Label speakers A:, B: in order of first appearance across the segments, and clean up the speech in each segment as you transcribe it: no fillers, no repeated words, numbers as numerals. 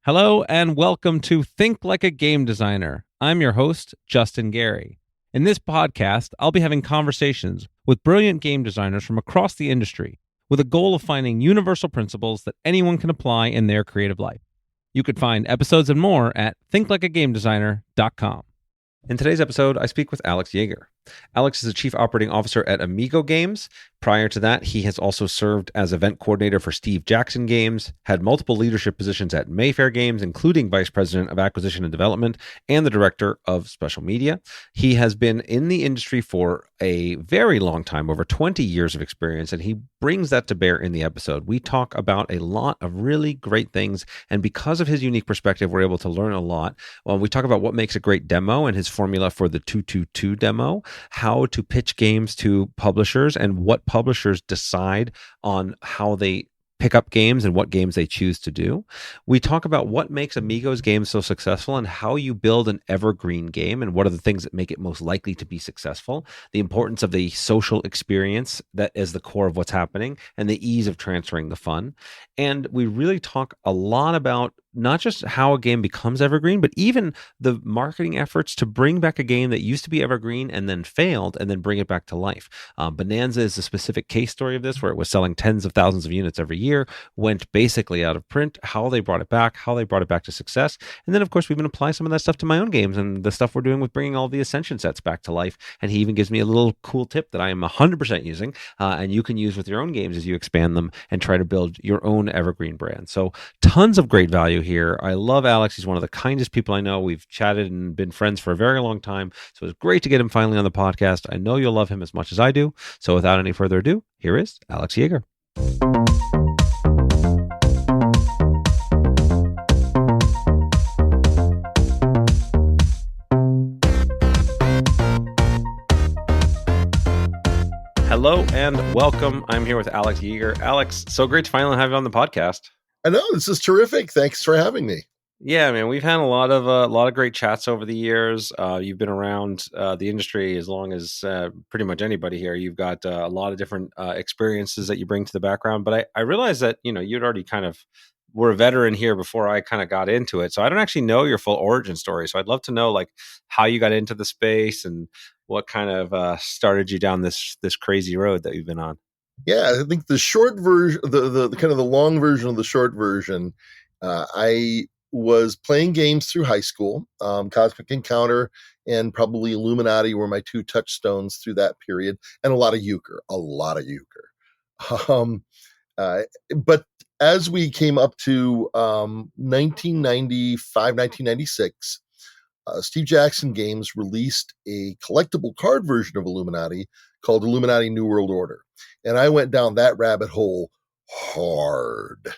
A: Hello and welcome to Think Like a Game Designer. I'm your host, Justin Gary. In this podcast, I'll be having conversations with brilliant game designers from across the industry with a goal of finding universal principles that anyone can apply in their creative life. You could find episodes and more at thinklikeagamedesigner.com. In today's episode, I speak with Alex Yeager. Alex is the Chief Operating Officer at Amigo Games. Prior to that, he has also served as event coordinator for Steve Jackson Games, had multiple leadership positions at Mayfair Games, including Vice President of Acquisition and Development and the Director of Special Media. He has been in the industry for a very long time, over 20 years of experience, and he brings that to bear in the episode. We talk about a lot of really great things, and because of his unique perspective, we're able to learn a lot. We talk about what makes a great demo and his formula for the 222 demo, how to pitch games to publishers and what publishers decide on how they pick up games and what games they choose to do. We talk about what makes Amigos games so successful and how you build an evergreen game and what are the things that make it most likely to be successful, the importance of the social experience that is the core of what's happening, and the ease of transferring the fun. And we really talk a lot about not just how a game becomes evergreen, but even the marketing efforts to bring back a game that used to be evergreen and then failed and then bring it back to life. Bonanza is a specific case story of this, where it was selling tens of thousands of units every year, went basically out of print, how they brought it back to success. And then, of course, we've been applying some of that stuff to my own games and the stuff we're doing with bringing all the Ascension sets back to life. And he even gives me a little cool tip that I am 100% using, and you can use with your own games as you expand them and try to build your own evergreen brand. So tons of great value here. I love Alex. He's one of the kindest people I know. We've chatted and been friends for a very long time. So it's great to get him finally on the podcast. I know you'll love him as much as I do. So without any further ado, here is Alex Yeager. Hello and welcome. I'm here with Alex Yeager. Alex, so great to finally have you on the podcast.
B: I know, this is terrific. Thanks for having me.
A: Yeah, man, we've had a lot of great chats over the years. You've been around the industry as long as pretty much anybody here. You've got a lot of different experiences that you bring to the background. But I realized that you'd already kind of were a veteran here before I kind of got into it. So I don't actually know your full origin story. So I'd love to know like how you got into the space and what kind of started you down this crazy road that you've been on.
B: Yeah, I think the short version, the kind of the long version of the short version, I was playing games through high school. Cosmic Encounter and probably Illuminati were my two touchstones through that period, and a lot of euchre. Um, but as we came up to 1995, 1996, Steve Jackson Games released a collectible card version of Illuminati called Illuminati New World Order. And I went down that rabbit hole hard.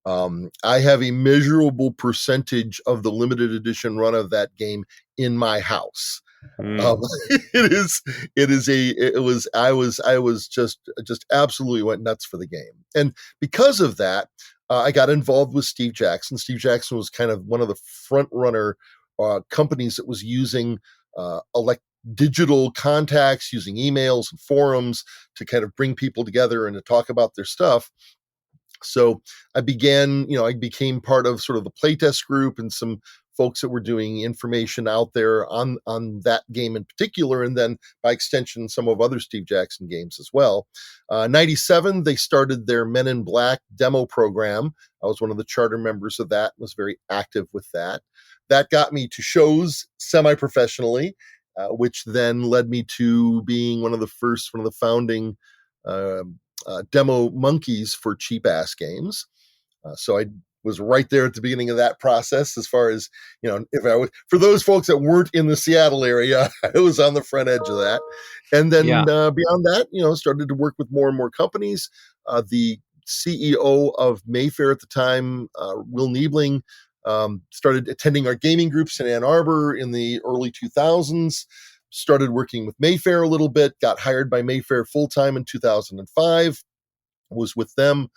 B: I have a measurable percentage of the limited edition run of that game in my house. I was just absolutely went nuts for the game. And because of that, I got involved with Steve Jackson. Steve Jackson was kind of one of the front runner companies that was using digital contacts, using emails and forums to kind of bring people together and to talk about their stuff. So I became part of sort of the playtest group and some folks that were doing information out there on that game in particular, and then by extension, some of other Steve Jackson games as well. 97, they started their Men in Black demo program. I was one of the charter members of that, was very active with that. That got me to shows semi-professionally, which then led me to being one of the founding demo monkeys for CheapAss games. So I was right there at the beginning of that process. As far as, for those folks that weren't in the Seattle area, I was on the front edge of that. And then beyond that, started to work with more and more companies. The CEO of Mayfair at the time, Will Niebling, started attending our gaming groups in Ann Arbor in the early 2000s, started working with Mayfair a little bit, got hired by Mayfair full-time in 2005, was with them,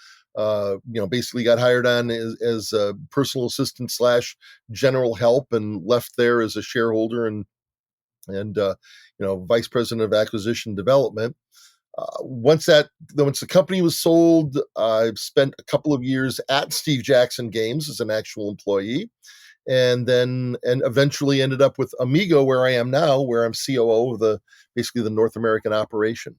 B: basically got hired on as a personal assistant / general help, and left there as a shareholder and vice president of acquisition development. Once the company was sold, I spent a couple of years at Steve Jackson Games as an actual employee, and eventually ended up with Amigo, where I am now, where I'm COO of basically the North American operation.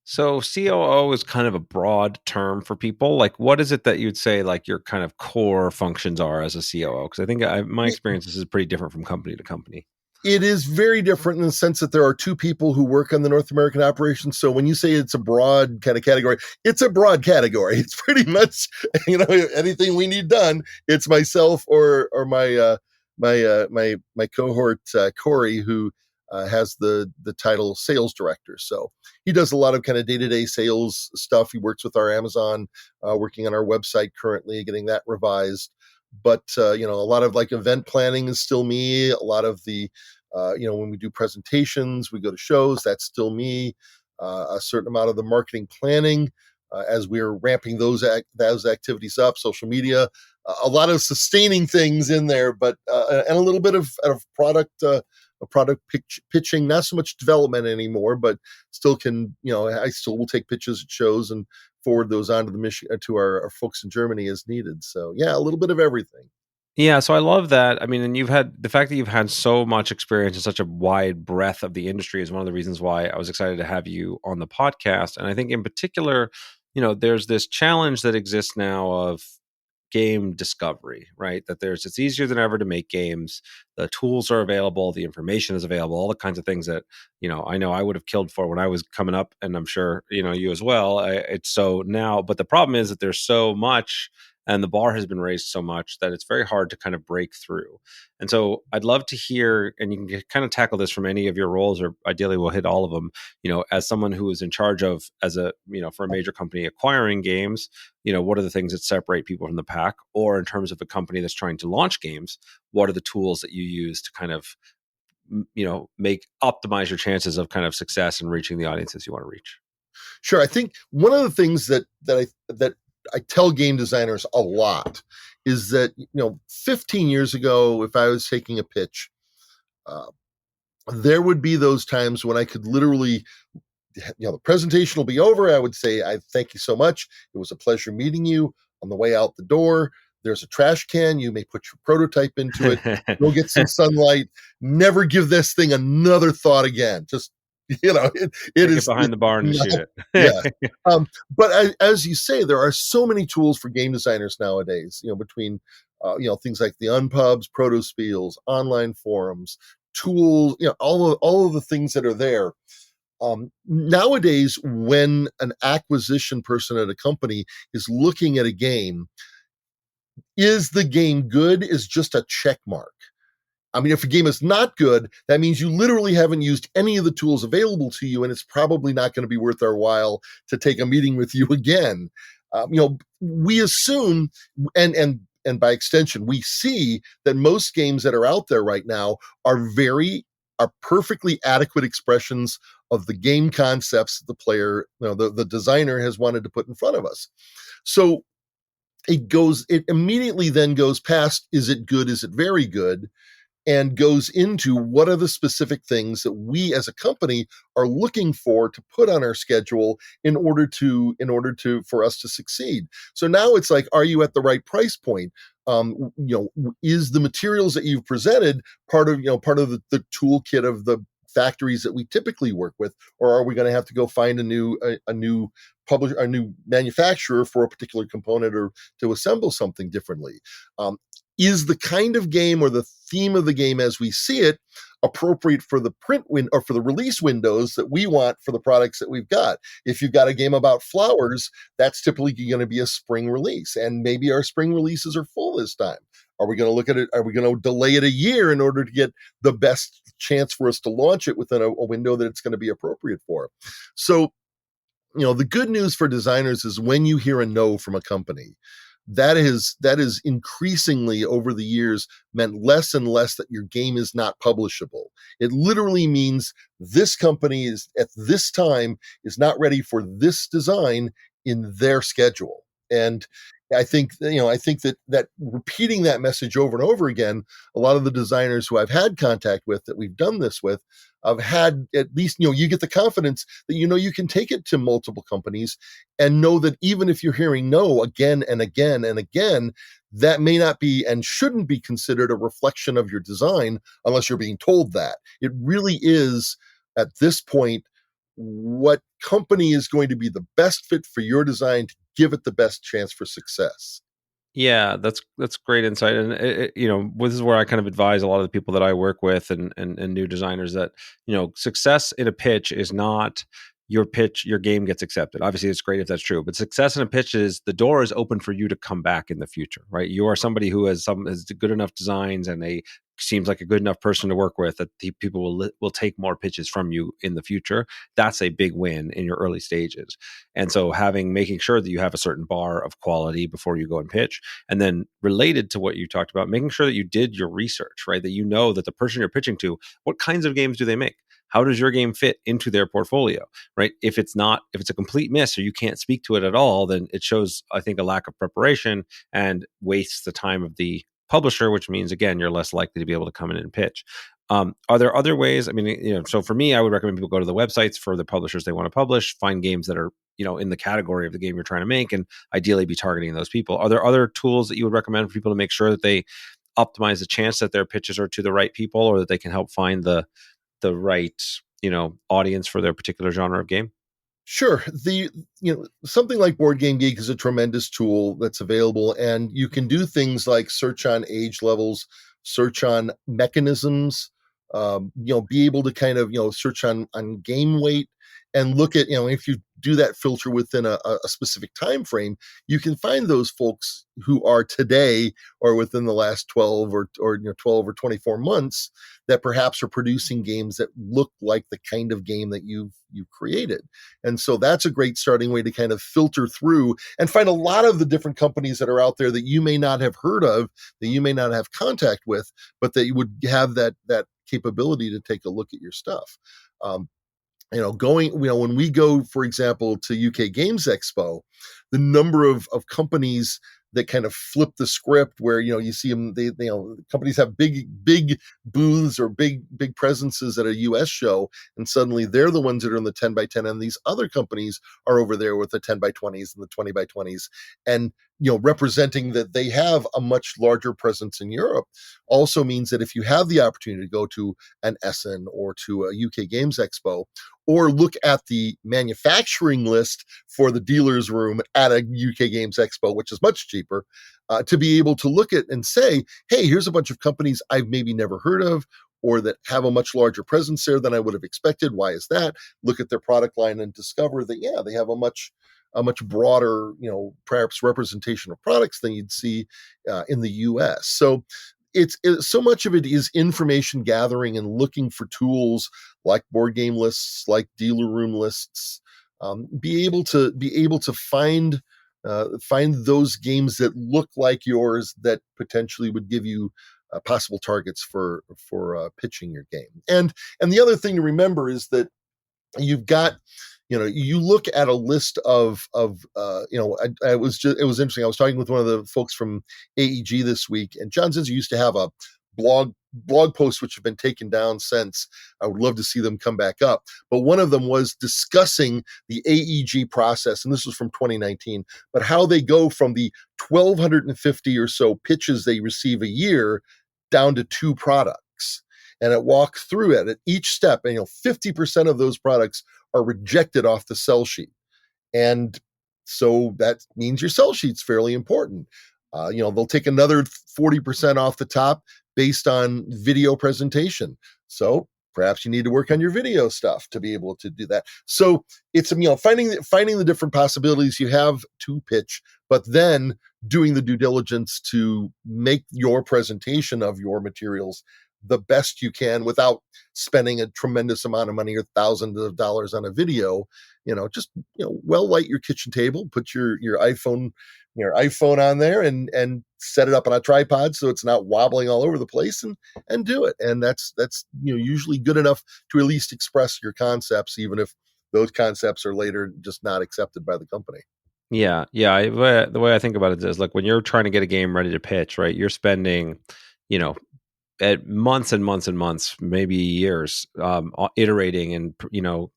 A: So COO is kind of a broad term for people. Like, what is it that you'd say like your kind of core functions are as a COO? Because I think my experience this is pretty different from company to company.
B: It is very different in the sense that there are two people who work on the North American operation. So when you say it's a broad kind of category, it's a broad category. It's pretty much, anything we need done, it's myself or my cohort Corey, who has the title sales director. So he does a lot of kind of day-to-day sales stuff. He works with our Amazon, working on our website currently, getting that revised. But a lot of like event planning is still me. A lot of the when we do presentations, we go to shows, that's still me. A certain amount of the marketing planning, as we're ramping those activities up, social media, a lot of sustaining things in there, but and a little bit of product. A product pitching, not so much development anymore, but still can, I still will take pitches at shows and forward those on to to our folks in Germany as needed. So yeah, a little bit of everything.
A: Yeah, so I love that. I mean, and you've had the fact that you've had so much experience in such a wide breadth of the industry is one of the reasons why I was excited to have you on the podcast. And I think in particular, there's this challenge that exists now of game discovery, right? That it's easier than ever to make games. The tools are available, the information is available, all the kinds of things that, I know I would have killed for when I was coming up, and I'm sure, you as well. It's so now, but the problem is that there's so much and the bar has been raised so much that it's very hard to kind of break through. And so I'd love to hear, and you can kind of tackle this from any of your roles, or ideally we'll hit all of them, as someone who is in charge of, for a major company acquiring games, what are the things that separate people from the pack? Or in terms of a company that's trying to launch games, what are the tools that you use to kind of, optimize your chances of kind of success and reaching the audiences you want to reach?
B: Sure. I think one of the things that I tell game designers a lot is that 15 years ago, if I was taking a pitch, uh, there would be those times when I could literally, the presentation will be over. I would say, I thank you so much. It was a pleasure meeting you. On the way out the door, there's a trash can. You may put your prototype into it. Go get some sunlight. Never give this thing another thought again. Just, it
A: Take it
B: is
A: behind the barn and shoot
B: yeah.
A: it.
B: But as you say, there are so many tools for game designers nowadays, between, things like the Unpubs, Protospiels, online forums, tools, all of the things that are there. Nowadays, when an acquisition person at a company is looking at a game, is the game good is just a check mark. I mean, if a game is not good, that means you literally haven't used any of the tools available to you, and it's probably not going to be worth our while to take a meeting with you again. We assume, and by extension, we see that most games that are out there right now are perfectly adequate expressions of the game concepts that the player, the designer has wanted to put in front of us. So it immediately then goes past, is it good? Is it very good? And goes into what are the specific things that we as a company are looking for to put on our schedule in order to for us to succeed. So now it's like, are you at the right price point? Is the materials that you've presented part of the toolkit of the factories that we typically work with, or are we going to have to go find a new publisher, a new manufacturer for a particular component, or to assemble something differently? Is the kind of game or the theme of the game as we see it appropriate for the or for the release windows that we want for the products that we've got? If you've got a game about flowers, that's typically going to be a spring release, and maybe our spring releases are full this time. Are we going to look at it? Are we going to delay it a year in order to get the best chance for us to launch it within a window that it's going to be appropriate for? So, the good news for designers is when you hear a no from a company, that is increasingly over the years meant less and less that your game is not publishable. It literally means this company is at this time is not ready for this design in their schedule. And I think that repeating that message over and over again, a lot of the designers who I've had contact with that we've done this with, I've had at least, you get the confidence that, you can take it to multiple companies and know that even if you're hearing no again and again and again, that may not be and shouldn't be considered a reflection of your design unless you're being told that. It really is at this point what company is going to be the best fit for your design to give it the best chance for success.
A: Yeah, that's great insight, and this is where I kind of advise a lot of the people that I work with and new designers that success in a pitch is not your game gets accepted. Obviously, it's great if that's true, but success in a pitch is the door is open for you to come back in the future, right? You are somebody who has good enough designs and seems like a good enough person to work with that people will take more pitches from you in the future. That's a big win in your early stages. And so making sure that you have a certain bar of quality before you go and pitch. And then related to what you talked about, making sure that you did your research, right? That you know that the person you're pitching to, what kinds of games do they make? How does your game fit into their portfolio, right? If it's a complete miss or you can't speak to it at all, then it shows, I think, a lack of preparation and wastes the time of the publisher, which means, again, you're less likely to be able to come in and pitch. Are there other ways? I mean, so for me, I would recommend people go to the websites for the publishers they want to publish, find games that are, in the category of the game you're trying to make, and ideally be targeting those people. Are there other tools that you would recommend for people to make sure that they optimize the chance that their pitches are to the right people, or that they can help find the right, audience for their particular genre of game?
B: Sure. Something like Board Game Geek is a tremendous tool that's available, and you can do things like search on age levels, search on mechanisms, be able to kind of, search on game weight and look at, if you do that filter within a specific time frame, you can find those folks who are today or within the last 12 or 12 or 24 months that perhaps are producing games that look like the kind of game that you've created. And so that's a great starting way to kind of filter through and find a lot of the different companies that are out there that you may not have heard of, that you may not have contact with, but that you would have that capability to take a look at your stuff. When we go, for example, to UK Games Expo, the number of companies that kind of flip the script where, you see them, companies have big booths or big presences at a US show, and suddenly they're the ones that are in the 10 by 10, and these other companies are over there with the 10 by 20s and the 20 by 20s. And, representing that they have a much larger presence in Europe also means that if you have the opportunity to go to an Essen or to a UK Games Expo, or look at the manufacturing list for the dealer's room at a UK Games Expo, which is much cheaper, to be able to look at and say, hey, here's a bunch of companies I've maybe never heard of, or that have a much larger presence there than I would have expected. Why is that? Look at their product line and discover that, yeah, they have a much broader, perhaps representation of products than you'd see in the US. So it's so much of it is information gathering and looking for tools like board game lists, like dealer room lists. Be able to find those games that look like yours that potentially would give you possible targets for pitching your game. And the other thing to remember is that you've got, you look at a list of it was interesting. I was talking with one of the folks from AEG this week, and John Zinzer used to have a blog posts which have been taken down since. I would love to see them come back up. But one of them was discussing the AEG process, and this was from 2019, but how they go from the 1,250 or so pitches they receive a year down to 2 products. And it walks through it at each step, and 50% of those products are rejected off the sell sheet. And so that means your sell sheet's fairly important. They'll take another 40% off the top based on video presentation. So perhaps you need to work on your video stuff to be able to do that. So it's, finding the different possibilities you have to pitch, but then doing the due diligence to make your presentation of your materials the best you can without spending a tremendous amount of money or thousands of dollars on a video. Just well light your kitchen table, put your iPhone on there and set it up on a tripod so it's not wobbling all over the place, and do it. And that's usually good enough to at least express your concepts, even if those concepts are later just not accepted by the company.
A: The way I think about it is like when you're trying to get a game ready to pitch, right? You're spending, you know, at months and months and months, maybe years, iterating and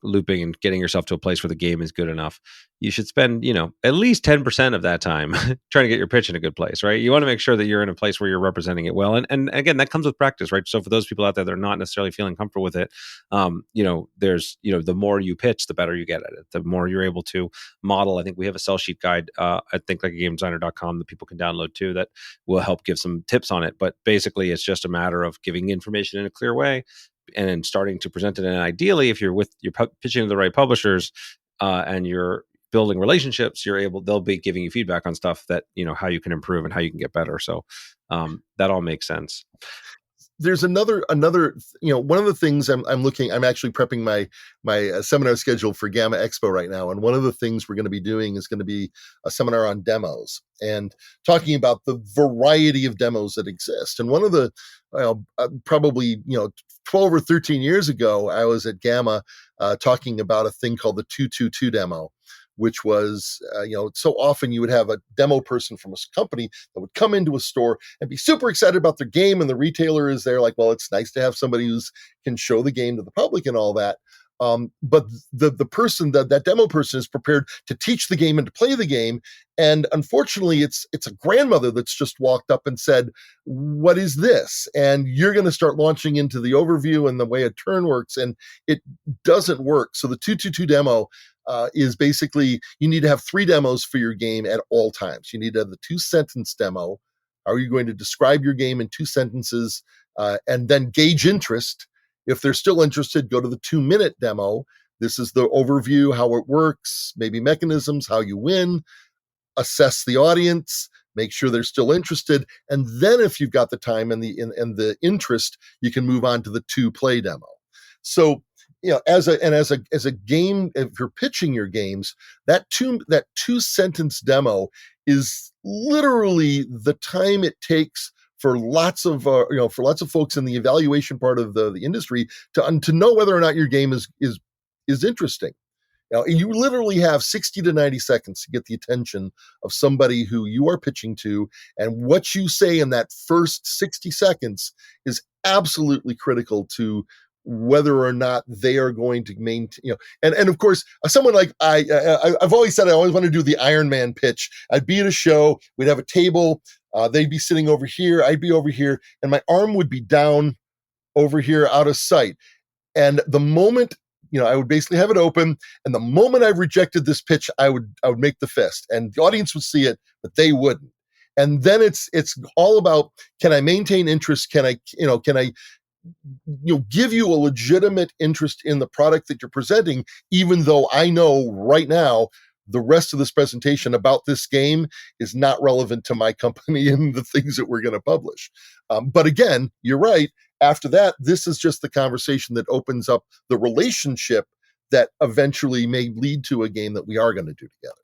A: looping and getting yourself to a place where the game is good enough. You should spend at least 10% of that time trying to get your pitch in a good place, right? You want to make sure that you're in a place where you're representing it well, and again, that comes with practice, right? So for those people out there that are not necessarily feeling comfortable with it, there's the more you pitch, the better you get at it. The more you're able to model. I think we have a sell sheet guide at thinklikeagamedesigner.com that people can download too that will help give some tips on it. But basically, it's just a matter of giving information in a clear way and then starting to present it. And ideally, if you're pitching to the right publishers and you're building relationships, they'll be giving you feedback on stuff that how you can improve and how you can get better. So that all makes sense.
B: There's another one of the things I'm actually prepping my seminar schedule for Gamma Expo right now, and one of the things we're going to be doing is going to be a seminar on demos and talking about the variety of demos that exist. And one of the probably 12 or 13 years ago, I was at Gamma talking about a thing called the 222 demo, which was, so often you would have a demo person from a company that would come into a store and be super excited about their game. And the retailer is there like, well, it's nice to have somebody who can show the game to the public and all that. But the person, that demo person is prepared to teach the game and to play the game. And unfortunately, it's a grandmother that's just walked up and said, what is this? And you're going to start launching into the overview and the way a turn works. And it doesn't work. So the 222 demo is basically you need to have 3 demos for your game at all times. You need to have the 2-sentence demo. Are you going to describe your game in 2 sentences and then gauge interest? If they're still interested, go to the 2-minute demo. This is the overview, how it works, maybe mechanisms, how you win, assess the audience, make sure they're still interested. And then if you've got the time and the interest, you can move on to the 2-play demo. So as a game, if you're pitching your games, that 2-sentence demo is literally the time it takes for lots of folks in the evaluation part of the industry to know whether or not your game is interesting. You literally have 60 to 90 seconds to get the attention of somebody who you are pitching to, and what you say in that first 60 seconds is absolutely critical to whether or not they are going to maintain, and of course, someone like I've always said I always want to do the Iron Man pitch. I'd be at a show, we'd have a table, they'd be sitting over here, I'd be over here, and my arm would be down over here out of sight. And the moment, I would basically have it open, and the moment I rejected this pitch, I would make the fist, and the audience would see it, but they wouldn't. And then it's all about, can I maintain interest? Can I give you a legitimate interest in the product that you're presenting, even though I know right now the rest of this presentation about this game is not relevant to my company and the things that we're going to publish. But again, you're right. After that, this is just the conversation that opens up the relationship that eventually may lead to a game that we are going to do together.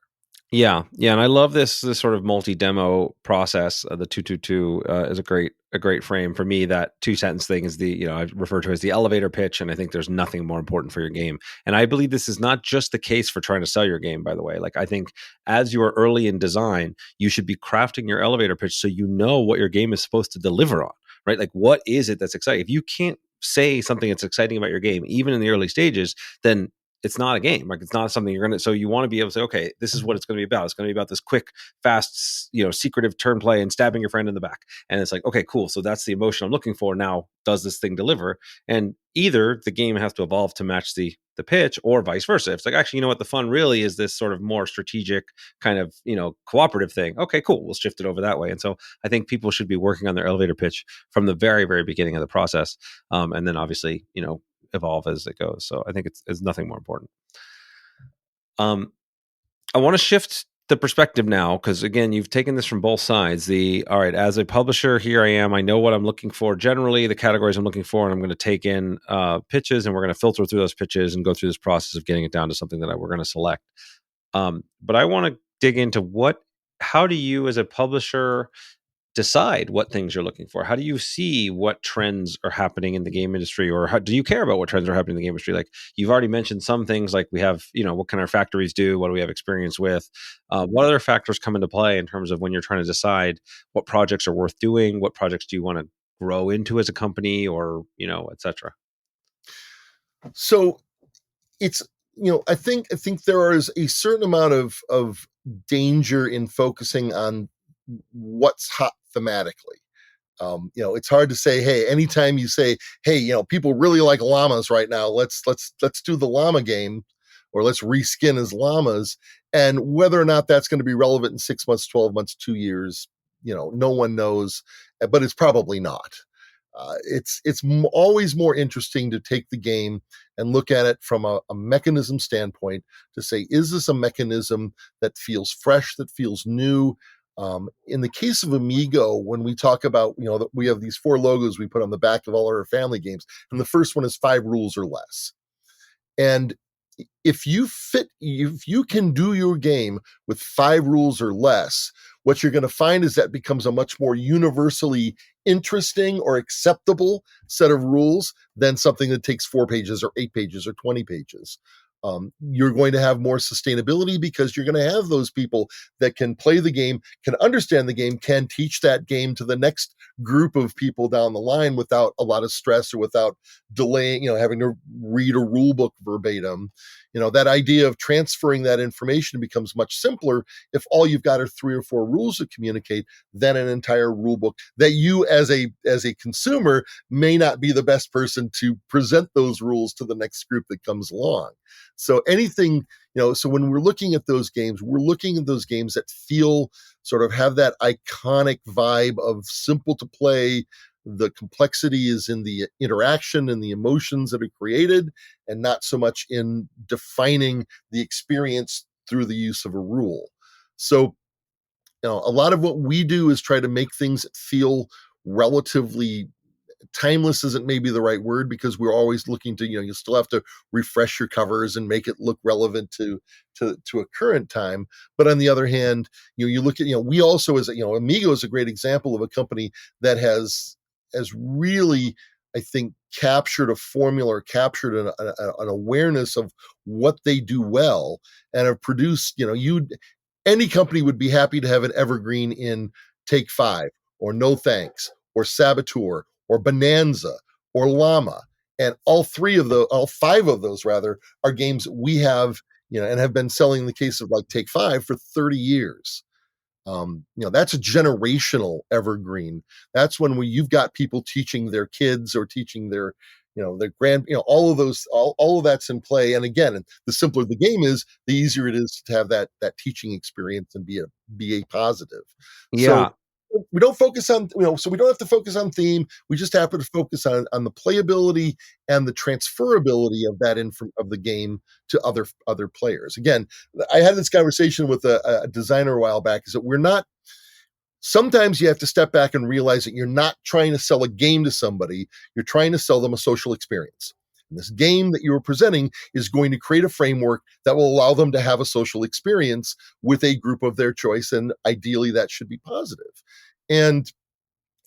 A: Yeah, and I love this sort of multi-demo process. The 222 is a great frame for me. That 2-sentence thing is I refer to as the elevator pitch, and I think there's nothing more important for your game. And I believe this is not just the case for trying to sell your game, by the way. Like, I think as you are early in design, you should be crafting your elevator pitch so you know what your game is supposed to deliver on, right? Like, what is it that's exciting? If you can't say something that's exciting about your game, even in the early stages, then it's not a game. Like, it's not something you're going to, so you want to be able to say, okay, this is what it's going to be about. It's going to be about this quick, fast, secretive turn play and stabbing your friend in the back. And it's like, okay, cool. So that's the emotion I'm looking for. Now, does this thing deliver? And either the game has to evolve to match the pitch, or vice versa. It's like, actually, the fun really is this sort of more strategic kind of, cooperative thing. Okay, cool. We'll shift it over that way. And so I think people should be working on their elevator pitch from the very, very beginning of the process. And then obviously, evolve as it goes. So I think it's nothing more important. I want to shift the perspective now, because again, you've taken this from both sides. All right, as a publisher, here I am. I know what I'm looking for, generally the categories I'm looking for, and I'm going to take in pitches, and we're going to filter through those pitches and go through this process of getting it down to something that we're going to select. But I want to dig into how do you as a publisher decide what things you're looking for? How do you see what trends are happening in the game industry, or how do you care about what trends are happening in the game industry? Like, you've already mentioned some things, like we have, what can our factories do? What do we have experience with? What other factors come into play in terms of when you're trying to decide what projects are worth doing? What projects do you want to grow into as a company, or, et cetera?
B: So it's, I think there is a certain amount of danger in focusing on what's hot thematically. It's hard to say, hey, anytime you say, hey, people really like llamas right now, let's do the llama game, or let's reskin as llamas. And whether or not that's going to be relevant in 6 months, 12 months, 2 years, no one knows, but it's probably not. It's always more interesting to take the game and look at it from a mechanism standpoint, to say, is this a mechanism that feels fresh, that feels new? In the case of Amigo, when we talk about, that we have these 4 logos we put on the back of all our family games, and the first one is 5 rules or less. And if you can do your game with 5 rules or less, what you're going to find is that becomes a much more universally interesting or acceptable set of rules than something that takes 4 pages or 8 pages or 20 pages. You're going to have more sustainability, because you're going to have those people that can play the game, can understand the game, can teach that game to the next group of people down the line without a lot of stress, or without delaying, having to read a rule book verbatim. That idea of transferring that information becomes much simpler if all you've got are 3 or 4 rules to communicate, than an entire rule book that you, as a consumer, may not be the best person to present those rules to the next group that comes along. So anything, so when we're looking at those games, we're looking at those games that feel, sort of have that iconic vibe of simple to play. The complexity is in the interaction and the emotions that are created, and not so much in defining the experience through the use of a rule. So, a lot of what we do is try to make things that feel relatively timeless. Isn't maybe the right word, because we're always looking to, you still have to refresh your covers and make it look relevant to a current time. But on the other hand, you look at, we also, as Amigo is a great example of a company that has really, I think, captured a formula, or captured an awareness of what they do well, and have produced, any company would be happy to have an Evergreen in Take 5, or No Thanks, or Saboteur, or Bonanza, or Llama. And all 5 of those rather, are games we have, and have been selling, in the case of like Take 5, for 30 years. That's a generational evergreen. That's when you've got people teaching their kids, or teaching their, their all of those, all of that's in play. And again, the simpler the game is, the easier it is to have that teaching experience and be a positive.
A: Yeah.
B: So we don't focus on, so we don't have to focus on theme. We just happen to focus on the playability and the transferability of of the game to other players. Again, I had this conversation with a designer a while back, is that sometimes you have to step back and realize that you're not trying to sell a game to somebody, you're trying to sell them a social experience. And this game that you're presenting is going to create a framework that will allow them to have a social experience with a group of their choice, and ideally that should be positive. And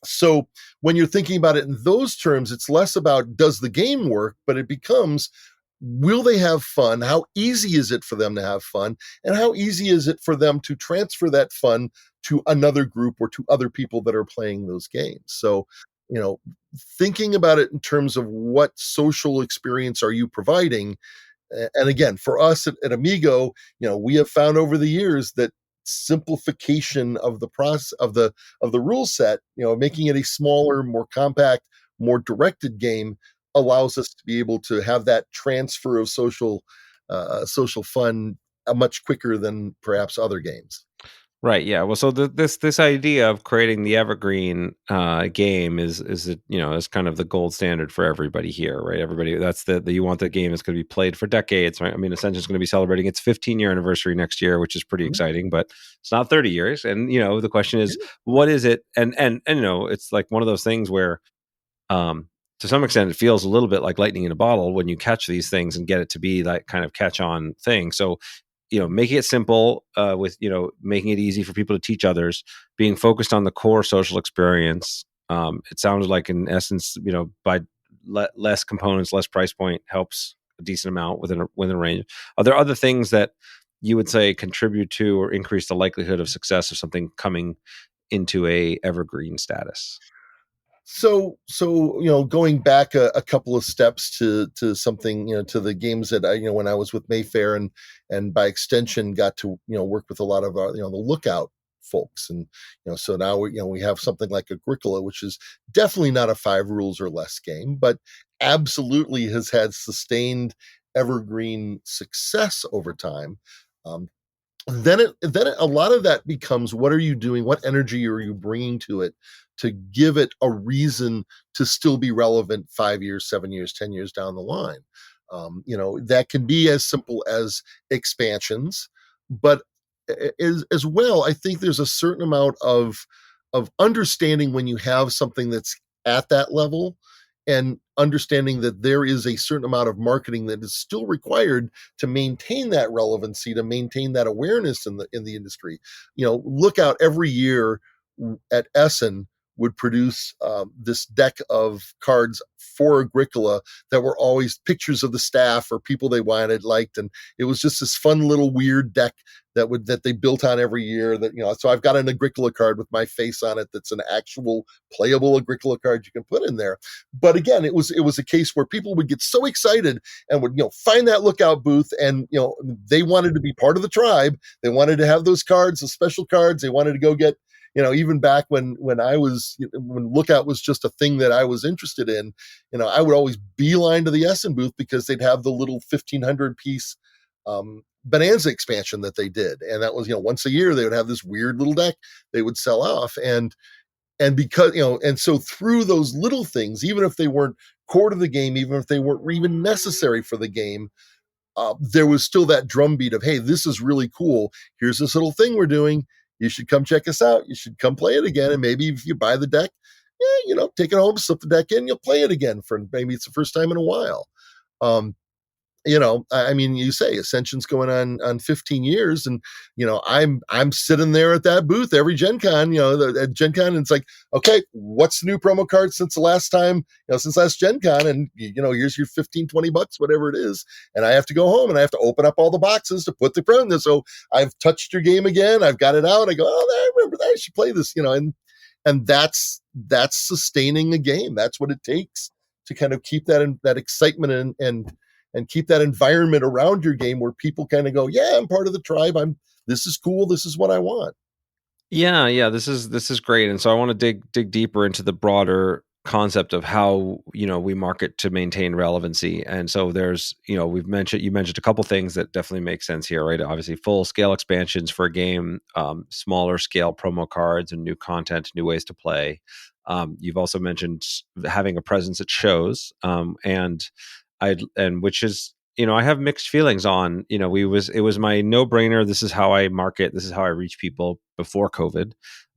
B: so when you're thinking about it in those terms, it's less about does the game work, but it becomes, will they have fun? How easy is it for them to have fun? And how easy is it for them to transfer that fun to another group, or to other people that are playing those games? So, thinking about it in terms of what social experience are you providing. And again, for us at Amigo, we have found over the years that simplification of the process of the rule set, making it a smaller, more compact, more directed game, allows us to be able to have that transfer of social fun much quicker than perhaps other games.
A: Right. Yeah. Well, so this idea of creating the evergreen game is kind of the gold standard for everybody here, right? Everybody, that's the you want the game that's going to be played for decades, right? I mean, Ascension's going to be celebrating its 15-year anniversary next year, which is pretty
B: Mhm.
A: exciting, but it's not 30 years. And the question is,
B: Yeah.
A: what is it? And it's like one of those things where, um, to some extent, it feels a little bit like lightning in a bottle when you catch these things and get it to be that kind of catch on thing. So making it simple, with making it easy for people to teach others, being focused on the core social experience. It sounds like, in essence, by less components, less price point helps a decent amount within a range. Are there other things that you would say contribute to or increase the likelihood of success of something coming into a evergreen status?
B: So going back a couple of steps to something, to the games that I, when I was with Mayfair, and by extension got to work with a lot of the Lookout folks, and so now we have something like Agricola, which is definitely not a 5 rules or less game, but absolutely has had sustained evergreen success over time. Um, a lot of that becomes, what are you doing, what energy are you bringing to it to give it a reason to still be relevant 5 years, 7 years, 10 years down the line. That can be as simple as expansions, but as well, I think there's a certain amount of understanding when you have something that's at that level, and understanding that there is a certain amount of marketing that is still required to maintain that relevancy, to maintain that awareness in the industry. Lookout every year at Essen would produce this deck of cards for Agricola that were always pictures of the staff or people they liked, and it was just this fun little weird deck that they built on every year. So I've got an Agricola card with my face on it that's an actual playable Agricola card you can put in there. But again, it was a case where people would get so excited and would find that Lookout booth, and they wanted to be part of the tribe. They wanted to have those cards, the special cards. They wanted to go get, even back when Lookout was just a thing that I was interested in, I would always beeline to the Essen booth because they'd have the little 1,500 piece Bonanza expansion that they did, and that was once a year they would have this weird little deck they would sell off, and because and so through those little things, even if they weren't core to the game, even if they weren't even necessary for the game, there was still that drumbeat of, hey, this is really cool. Here's this little thing we're doing. You should come check us out. You should come play it again. And maybe if you buy the deck, take it home, slip the deck in, you'll play it again for maybe it's the first time in a while. I mean, you say Ascension's going on 15 years, and I'm sitting there at that booth every Gen Con, at Gen Con, and it's like, okay, what's the new promo card since the last time, since last Gen Con, and here's your 15-20 bucks, whatever it is, and I have to go home and I have to open up all the boxes to put the promo in there. So I've touched your game again, I've got it out, I go, oh, I remember that, I should play this, and that's sustaining a game. That's what it takes to kind of keep that excitement and keep that environment around your game where people kind of go, yeah, I'm part of the tribe. This is cool. This is what I want.
A: Yeah. This is great. And so I want to dig deeper into the broader concept of how, we market to maintain relevancy. And so there's, you mentioned a couple things that definitely make sense here, right? Obviously full scale expansions for a game, smaller scale promo cards and new content, new ways to play. You've also mentioned having a presence at shows, and which is, I have mixed feelings on, it was my no brainer. This is how I market. This is how I reach people before COVID.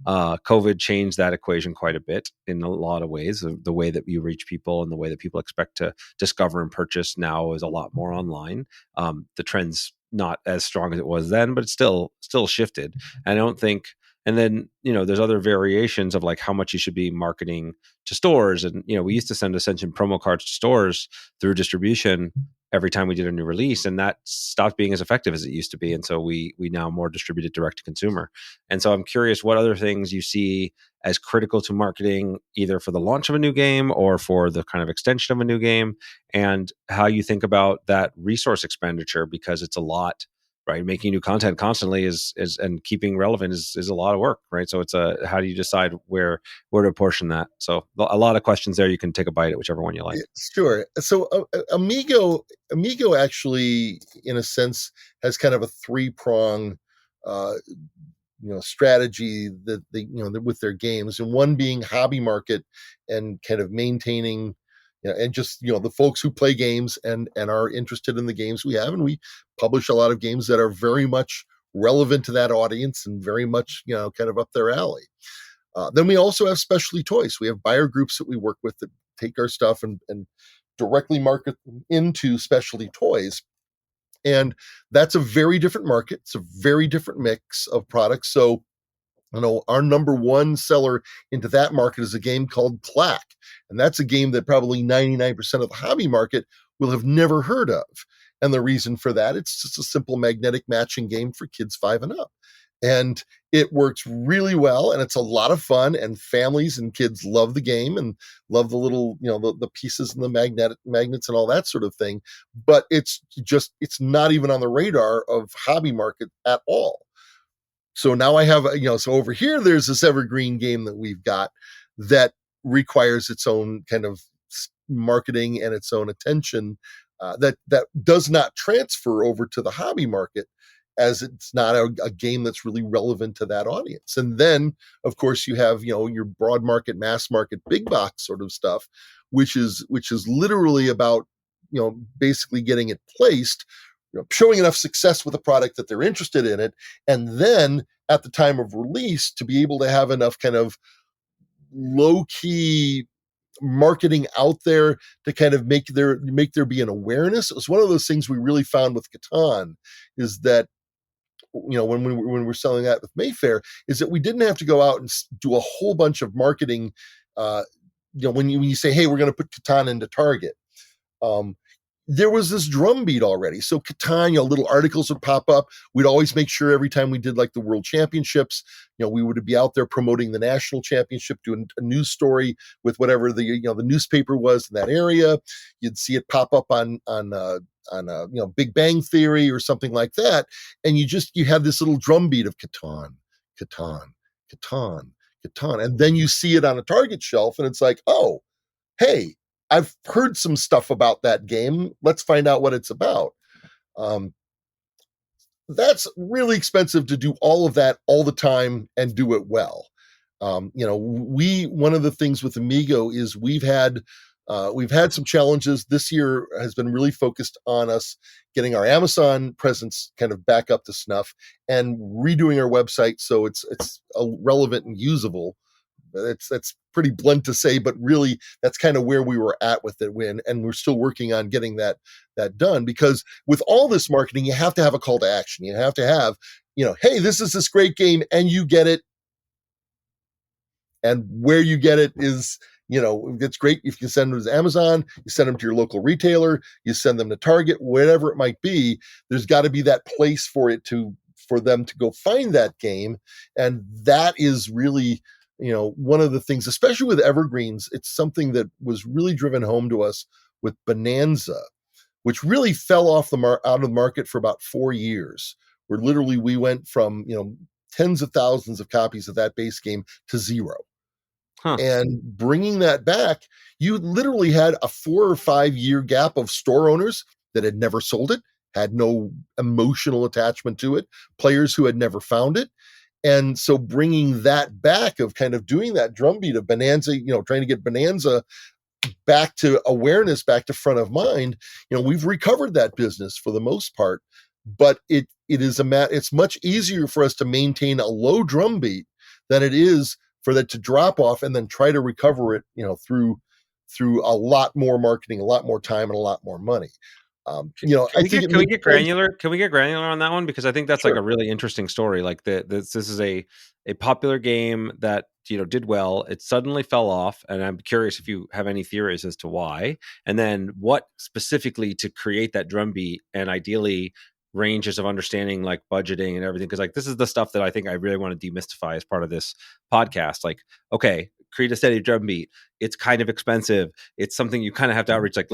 A: COVID changed that equation quite a bit in a lot of ways. The way that you reach people and the way that people expect to discover and purchase now is a lot more online. The trend's not as strong as it was then, but it's still shifted. And I don't think, and then, there's other variations of like how much you should be marketing to stores. And, we used to send Ascension promo cards to stores through distribution every time we did a new release, and that stopped being as effective as it used to be. And so we now more distribute it direct to consumer. And so I'm curious what other things you see as critical to marketing, either for the launch of a new game or for the kind of extension of a new game, and how you think about that resource expenditure, because it's a lot, right? Making new content constantly is and keeping relevant is a lot of work, right? So it's how do you decide where to apportion that? So a lot of questions there. You can take a bite at whichever one you like.
B: Sure. So Amigo actually, in a sense, has kind of a 3-prong strategy that they with their games, and one being hobby market and kind of maintaining, and just the folks who play games and are interested in the games we have, and we publish a lot of games that are very much relevant to that audience and very much kind of up their alley. Then we also have specialty toys. We have buyer groups that we work with that take our stuff and directly market them into specialty toys. And that's a very different market. It's a very different mix of products. So, our number one seller into that market is a game called Plaque. And that's a game that probably 99% of the hobby market will have never heard of. And the reason for that, it's just a simple magnetic matching game for kids 5 and up. And it works really well, and it's a lot of fun, and families and kids love the game and love the little, the pieces and the magnets and all that sort of thing. But it's not even on the radar of hobby market at all. So now I have, so over here, there's this Evergreen game that we've got that requires its own kind of marketing and its own attention, that does not transfer over to the hobby market, as it's not a game that's really relevant to that audience. And then, of course, you have, your broad market, mass market, big box sort of stuff, which is literally about, basically getting it placed, showing enough success with a product that they're interested in it, and then at the time of release to be able to have enough kind of low-key marketing out there to kind of make there be an awareness. It was one of those things we really found with Catan, is that, when we're selling that with Mayfair, is that we didn't have to go out and do a whole bunch of marketing. When you say, hey, we're going to put Catan into Target, there was this drumbeat already. So Catan, little articles would pop up. We'd always make sure every time we did like the World Championships, we would be out there promoting the national championship, doing a news story with whatever the newspaper was in that area. You'd see it pop up on Big Bang Theory or something like that, and you had this little drumbeat of Catan, Catan, Catan, Catan, and then you see it on a Target shelf, and it's like, oh, hey, I've heard some stuff about that game. Let's find out what it's about. That's really expensive to do all of that all the time and do it well. One of the things with Amigo is we've had some challenges. This year has been really focused on us getting our Amazon presence kind of back up to snuff and redoing our website so it's relevant and usable. That's pretty blunt to say, but really that's kind of where we were at with it and we're still working on getting that done, because with all this marketing, you have to have a call to action. You have to have, hey, this is this great game and you get it. And where you get it is, it's great if you send them to Amazon, you send them to your local retailer, you send them to Target, whatever it might be. There's got to be that place for them to go find that game. And that is really, one of the things, especially with evergreens, it's something that was really driven home to us with Bonanza, which really fell off out of the market for about 4 years, where literally we went from, tens of thousands of copies of that base game to zero. Huh. And bringing that back, you literally had a 4 or 5 year gap of store owners that had never sold it, had no emotional attachment to it, players who had never found it. And so bringing that back, of kind of doing that drumbeat of Bonanza, trying to get Bonanza back to awareness, back to front of mind, we've recovered that business for the most part, but it's much easier for us to maintain a low drumbeat than it is for that to drop off and then try to recover it, through a lot more marketing, a lot more time, and a lot more money.
A: Can we get granular? Can we get granular on that one? Because I think that's like a really interesting story. Like this is a popular game that did well. It suddenly fell off, and I'm curious if you have any theories as to why, and then what specifically to create that drumbeat, and ideally ranges of understanding like budgeting and everything. Because like this is the stuff that I think I really want to demystify as part of this podcast. Like, okay, create a steady drumbeat. It's kind of expensive. It's something you kind of have to outreach. Like,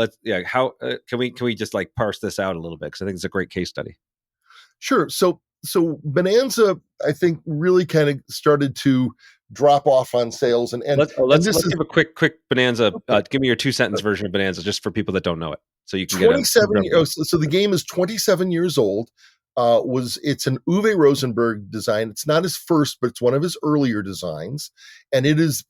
A: how can we just like parse this out a little bit? Because I think it's a great case study.
B: Sure. So Bonanza, I think, really kind of started to drop off on sales. And let's
A: give a quick Bonanza. Okay. Give me your 2-sentence version of Bonanza, just for people that don't know it, so you can
B: 27. So the game is 27 years old. It's an Uwe Rosenberg design. It's not his first, but it's one of his earlier designs, and it is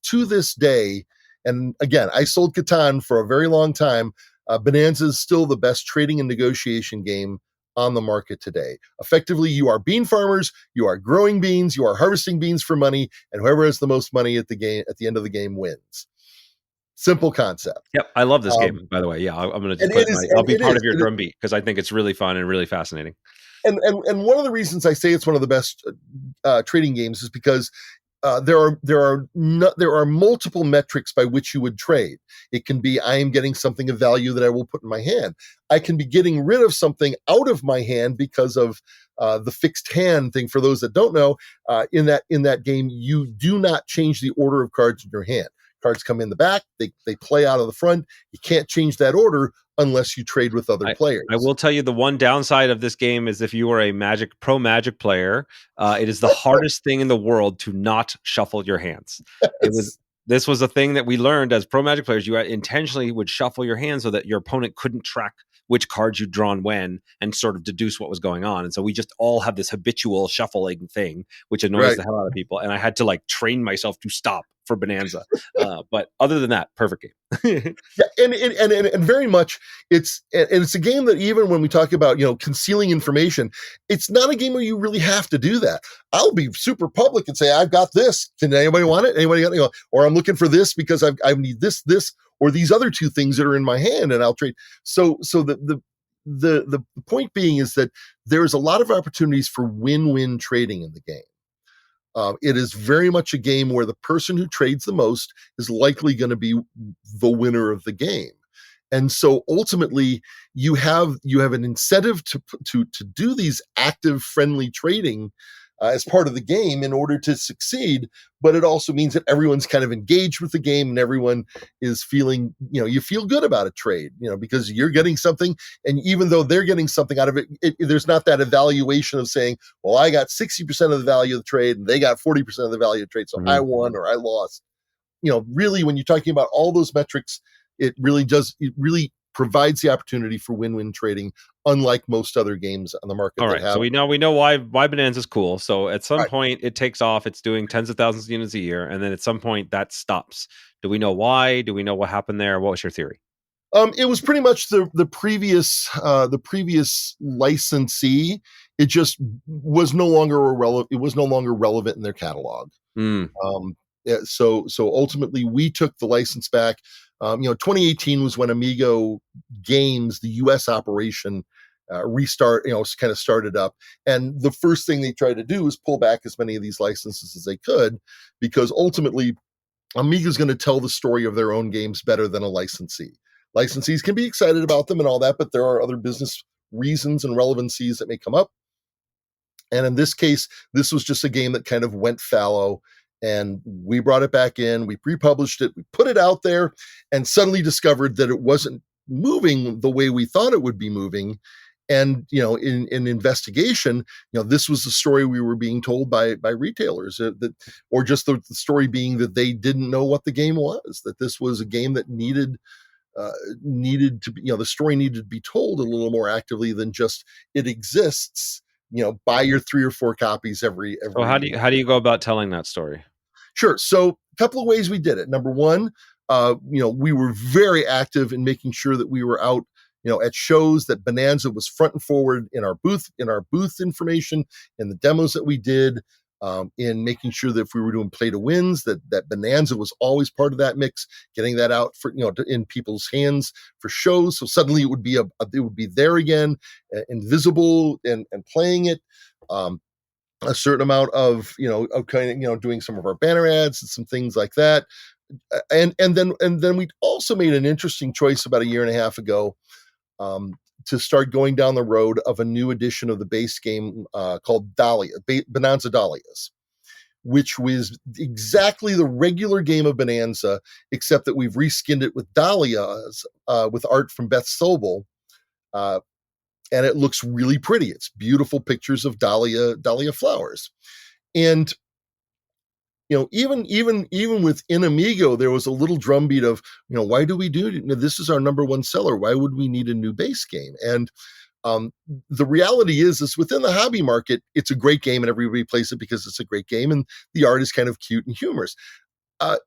B: to this day. And again, I sold Catan for a very long time. Bonanza is still the best trading and negotiation game on the market today. Effectively, you are bean farmers, you are growing beans, you are harvesting beans for money, and whoever has the most money at the end of the game wins. Simple concept.
A: Yep, I love this
B: Um,
A: game, by the way. Yeah, I'm gonna just
B: and
A: put
B: it is,
A: I'll
B: and
A: be
B: it
A: part
B: is,
A: of your drumbeat because I think it's really fun and really fascinating.
B: and one of the reasons I say it's one of the best trading games is because there are multiple metrics by which you would trade. It can be I am getting something of value that I will put in my hand. I can be getting rid of something out of my hand because of the fixed hand thing. For those that don't know, in that game, you do not change the order of cards in your hand. Cards come in the back, they play out of the front. You can't change that order unless you trade with other players.
A: I will tell you the one downside of this game is if you are a pro Magic player, it is the hardest thing in the world to not shuffle your hands. This was a thing that we learned as pro Magic players. You intentionally would shuffle your hands so that your opponent couldn't track which cards you'd drawn when and sort of deduce what was going on. And so we just all have this habitual shuffling thing, which annoys the hell out of people. And I had to like train myself to stop for Bonanza. But other than that, perfect game.
B: Yeah, and very much it's a game that even when we talk about concealing information, it's not a game where you really have to do that. I'll be super public and say I've got this. Can anybody want it? Anybody got or I'm looking for this because I need this or these other two things that are in my hand, and I'll trade. So the point being is that there's a lot of opportunities for win-win trading in the game. It is very much a game where the person who trades the most is likely going to be the winner of the game. And so ultimately you have an incentive to do these active friendly trading as part of the game in order to succeed. But it also means that everyone's kind of engaged with the game and everyone is feeling, you feel good about a trade, because you're getting something. And even though they're getting something out of it, there's not that evaluation of saying, well, I got 60% of the value of the trade and they got 40% of the value of the trade. So I won or I lost. Really, when you're talking about all those metrics, it really provides the opportunity for win-win trading, unlike most other games on the market.
A: All right, so we know why Bonanza is cool. So at some point it takes off. It's doing tens of thousands of units a year, and then at some point that stops. Do we know why? Do we know what happened there? What was your theory?
B: It was pretty much the previous licensee. It just was no longer relevant. It was no longer relevant in their catalog. So ultimately, we took the license back. 2018 was when Amigo Games, the U.S. operation, kind of started up. And the first thing they tried to do was pull back as many of these licenses as they could, because ultimately, Amiga's going to tell the story of their own games better than a licensee. Licensees can be excited about them and all that, but there are other business reasons and relevancies that may come up. And in this case, this was just a game that kind of went fallow. And we brought it back in, we republished it, we put it out there, and suddenly discovered that it wasn't moving the way we thought it would be moving. And, in investigation, this was the story we were being told by retailers, or just the story being that they didn't know what the game was, that this was a game that needed to be, the story needed to be told a little more actively than just it exists. Buy your 3 or 4 copies every.
A: So how do you go about telling that story?
B: Sure. So a couple of ways we did it. Number one, we were very active in making sure that we were out, at shows, that Bonanza was front and forward in our booth information, in the demos that we did, in making sure that if we were doing play to wins, that Bonanza was always part of that mix, getting that out for, in people's hands for shows. So suddenly it would be it would be there again, invisible and playing it. A certain amount of doing some of our banner ads and some things like that, and then we also made an interesting choice about a year and a half ago, to start going down the road of a new edition of the base game called Bonanza Dahlias, which was exactly the regular game of Bonanza, except that we've reskinned it with dahlias, with art from Beth Sobel. And it looks really pretty. It's beautiful pictures of dahlia flowers. And, even within Amigo, there was a little drumbeat of, why do we do it? This is our number one seller. Why would we need a new base game? And the reality is within the hobby market, it's a great game and everybody plays it because it's a great game and the art is kind of cute and humorous.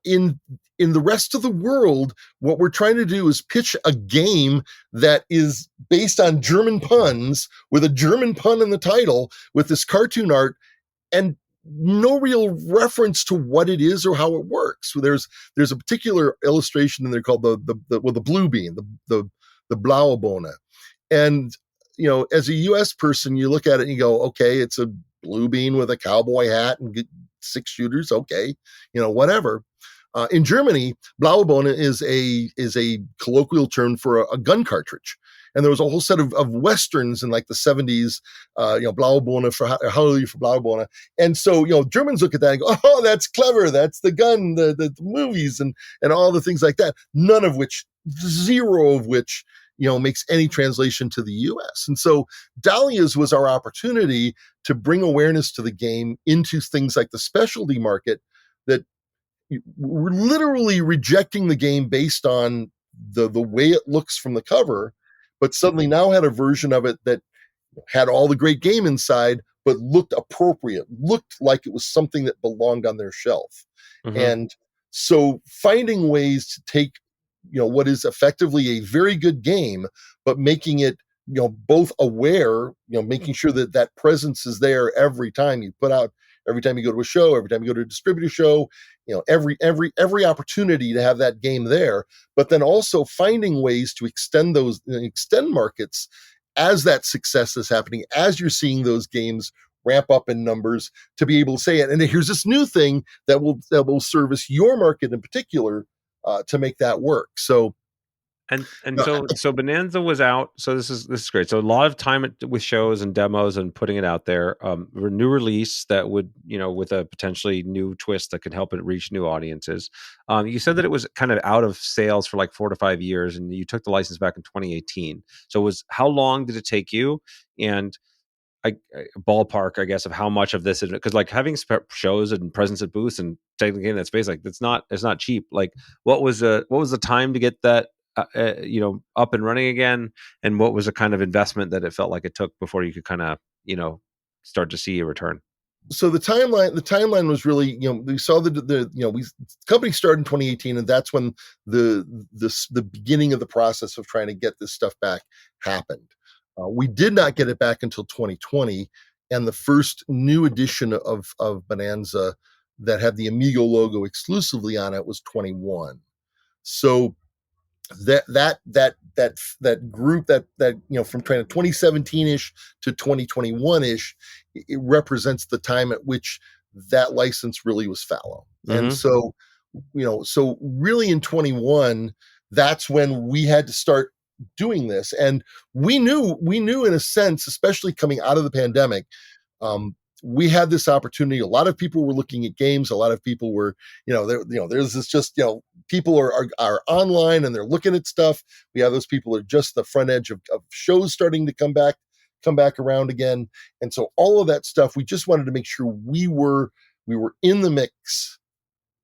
B: In the rest of the world, what we're trying to do is pitch a game that is based on German puns, with a German pun in the title, with this cartoon art, and no real reference to what it is or how it works. So there's a particular illustration in there called the blue bean, the blaue Bohne. And, as a US person, you look at it and you go, okay, it's a blue bean with a cowboy hat and 6 shooters. Okay, whatever. In Germany, blaue Bohne is a colloquial term for a gun cartridge. And there was a whole set of westerns in like the 70s, blaue Bohne for Hallelujah for blaue Bohne. And so, Germans look at that and go, oh, that's clever. That's the gun, the movies and all the things like that. None of which, zero of which, makes any translation to the US. And so Dahlia's was our opportunity to bring awareness to the game into things like the specialty market that we're literally rejecting the game based on the way it looks from the cover, but suddenly now had a version of it that had all the great game inside, but looked appropriate, looked like it was something that belonged on their shelf.
A: Mm-hmm.
B: And so finding ways to take, what is effectively a very good game, but making it, both aware, making sure that that presence is there every time you put out, every time you go to a show, every time you go to a distributor show, every opportunity to have that game there, but then also finding ways to extend markets as that success is happening, as you're seeing those games ramp up in numbers, to be able to say it. And here's this new thing that will service your market in particular, to make that work. So,
A: so Bonanza was out. So this is great. So a lot of time with shows and demos and putting it out there. A new release that would, with a potentially new twist that could help it reach new audiences. You said that it was kind of out of sales for like 4 to 5 years, and you took the license back in 2018. So how long did it take you? And I ballpark, I guess, of how much of this is, because like having shows and presence at booths and taking the game in that space, like it's not cheap. Like what was the time to get that up and running again, and what was the kind of investment that it felt like it took before you could kind of start to see a return?
B: So the timeline was really, we saw company started in 2018, and that's when the beginning of the process of trying to get this stuff back happened. We did not get it back until 2020, and the first new edition of Bonanza that had the Amigo logo exclusively on it was 21. So that group that from kind of 2017-ish to 2021-ish, it represents the time at which that license really was fallow. Mm-hmm. And so so really in 21, that's when we had to start doing this. And we knew in a sense, especially coming out of the pandemic, we had this opportunity. A lot of people were looking at games. A lot of people were, there's this just, people are online and they're looking at stuff. We have those people that are just the front edge of shows starting to come back around again. And so all of that stuff, we just wanted to make sure we were in the mix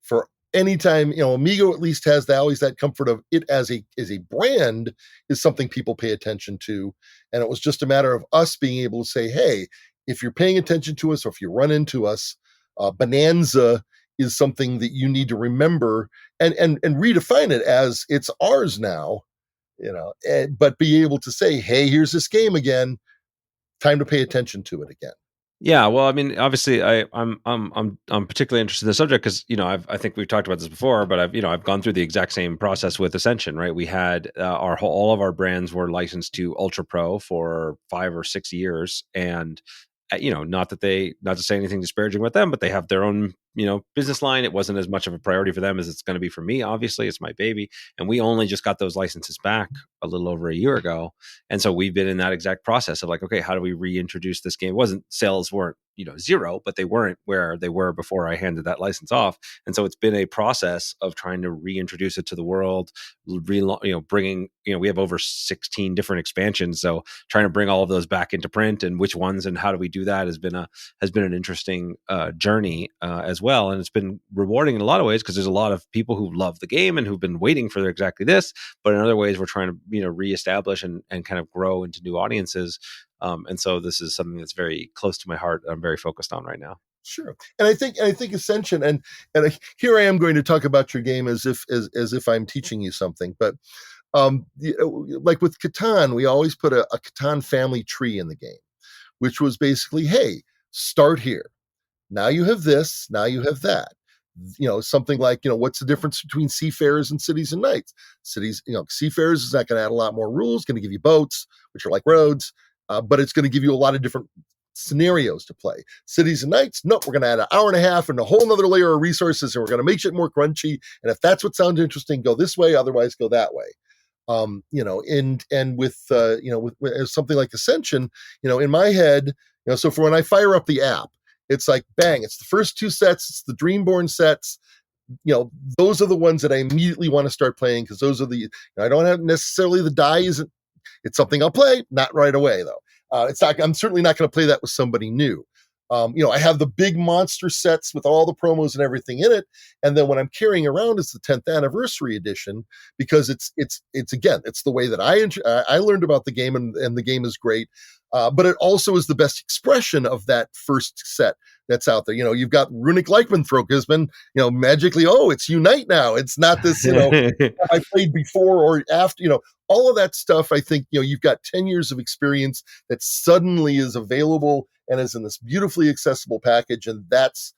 B: for anytime. Amigo at least has always that comfort of it as a brand is something people pay attention to. And it was just a matter of us being able to say, hey, if you're paying attention to us, or if you run into us, Bonanza is something that you need to remember and redefine it as it's ours now, but be able to say, hey, here's this game again, time to pay attention to it again.
A: Yeah, well, I mean, obviously, I'm particularly interested in the subject because I think we've talked about this before, but I've gone through the exact same process with Ascension, right? We had all of our brands were licensed to Ultra Pro for 5 or 6 years, and not to say anything disparaging with them, but they have their own business line. It wasn't as much of a priority for them as it's going to be for me. Obviously, it's my baby, and we only just got those licenses back a little over a year ago, and so we've been in that exact process of like, okay, how do we reintroduce this game? Sales weren't zero, but they weren't where they were before I handed that license off, and so it's been a process of trying to reintroduce it to the world, bringing we have over 16 different expansions, so trying to bring all of those back into print and which ones and how do we do that has been an interesting journey as well, and it's been rewarding in a lot of ways because there's a lot of people who love the game and who've been waiting for exactly this, but in other ways we're trying to reestablish and kind of grow into new audiences, and so this is something that's very close to my heart. I'm very focused on right now.
B: Sure, and I think Ascension, and here I am going to talk about your game as if I'm teaching you something, but like with Catan, we always put a Catan family tree in the game, which was basically, hey, start here. Now you have this, now you have that. Something like, what's the difference between seafarers and cities and knights? Seafarers is not going to add a lot more rules, going to give you boats, which are like roads, but it's going to give you a lot of different scenarios to play. Cities and knights, nope, we're going to add an hour and a half and a whole nother layer of resources, and we're going to make it more crunchy. And if that's what sounds interesting, go this way, otherwise go that way. And with something like Ascension, in my head, so for when I fire up the app, it's like, bang, it's the first two sets, it's the Dreamborn sets. Those are the ones that I immediately want to start playing, because those are I don't have necessarily the die isn't, it's something I'll play, not right away though. I'm certainly not going to play that with somebody new. I have the big monster sets with all the promos and everything in it. And then what I'm carrying around is the 10th anniversary edition, because it's again, it's the way that I learned about the game, and the game is great. But it also is the best expression of that first set that's out there. You've got Runic Lycanthrope has been, magically, it's Unite now. It's not this, I played before or after, all of that stuff. I think, you've got 10 years of experience that suddenly is available and is in this beautifully accessible package. And that's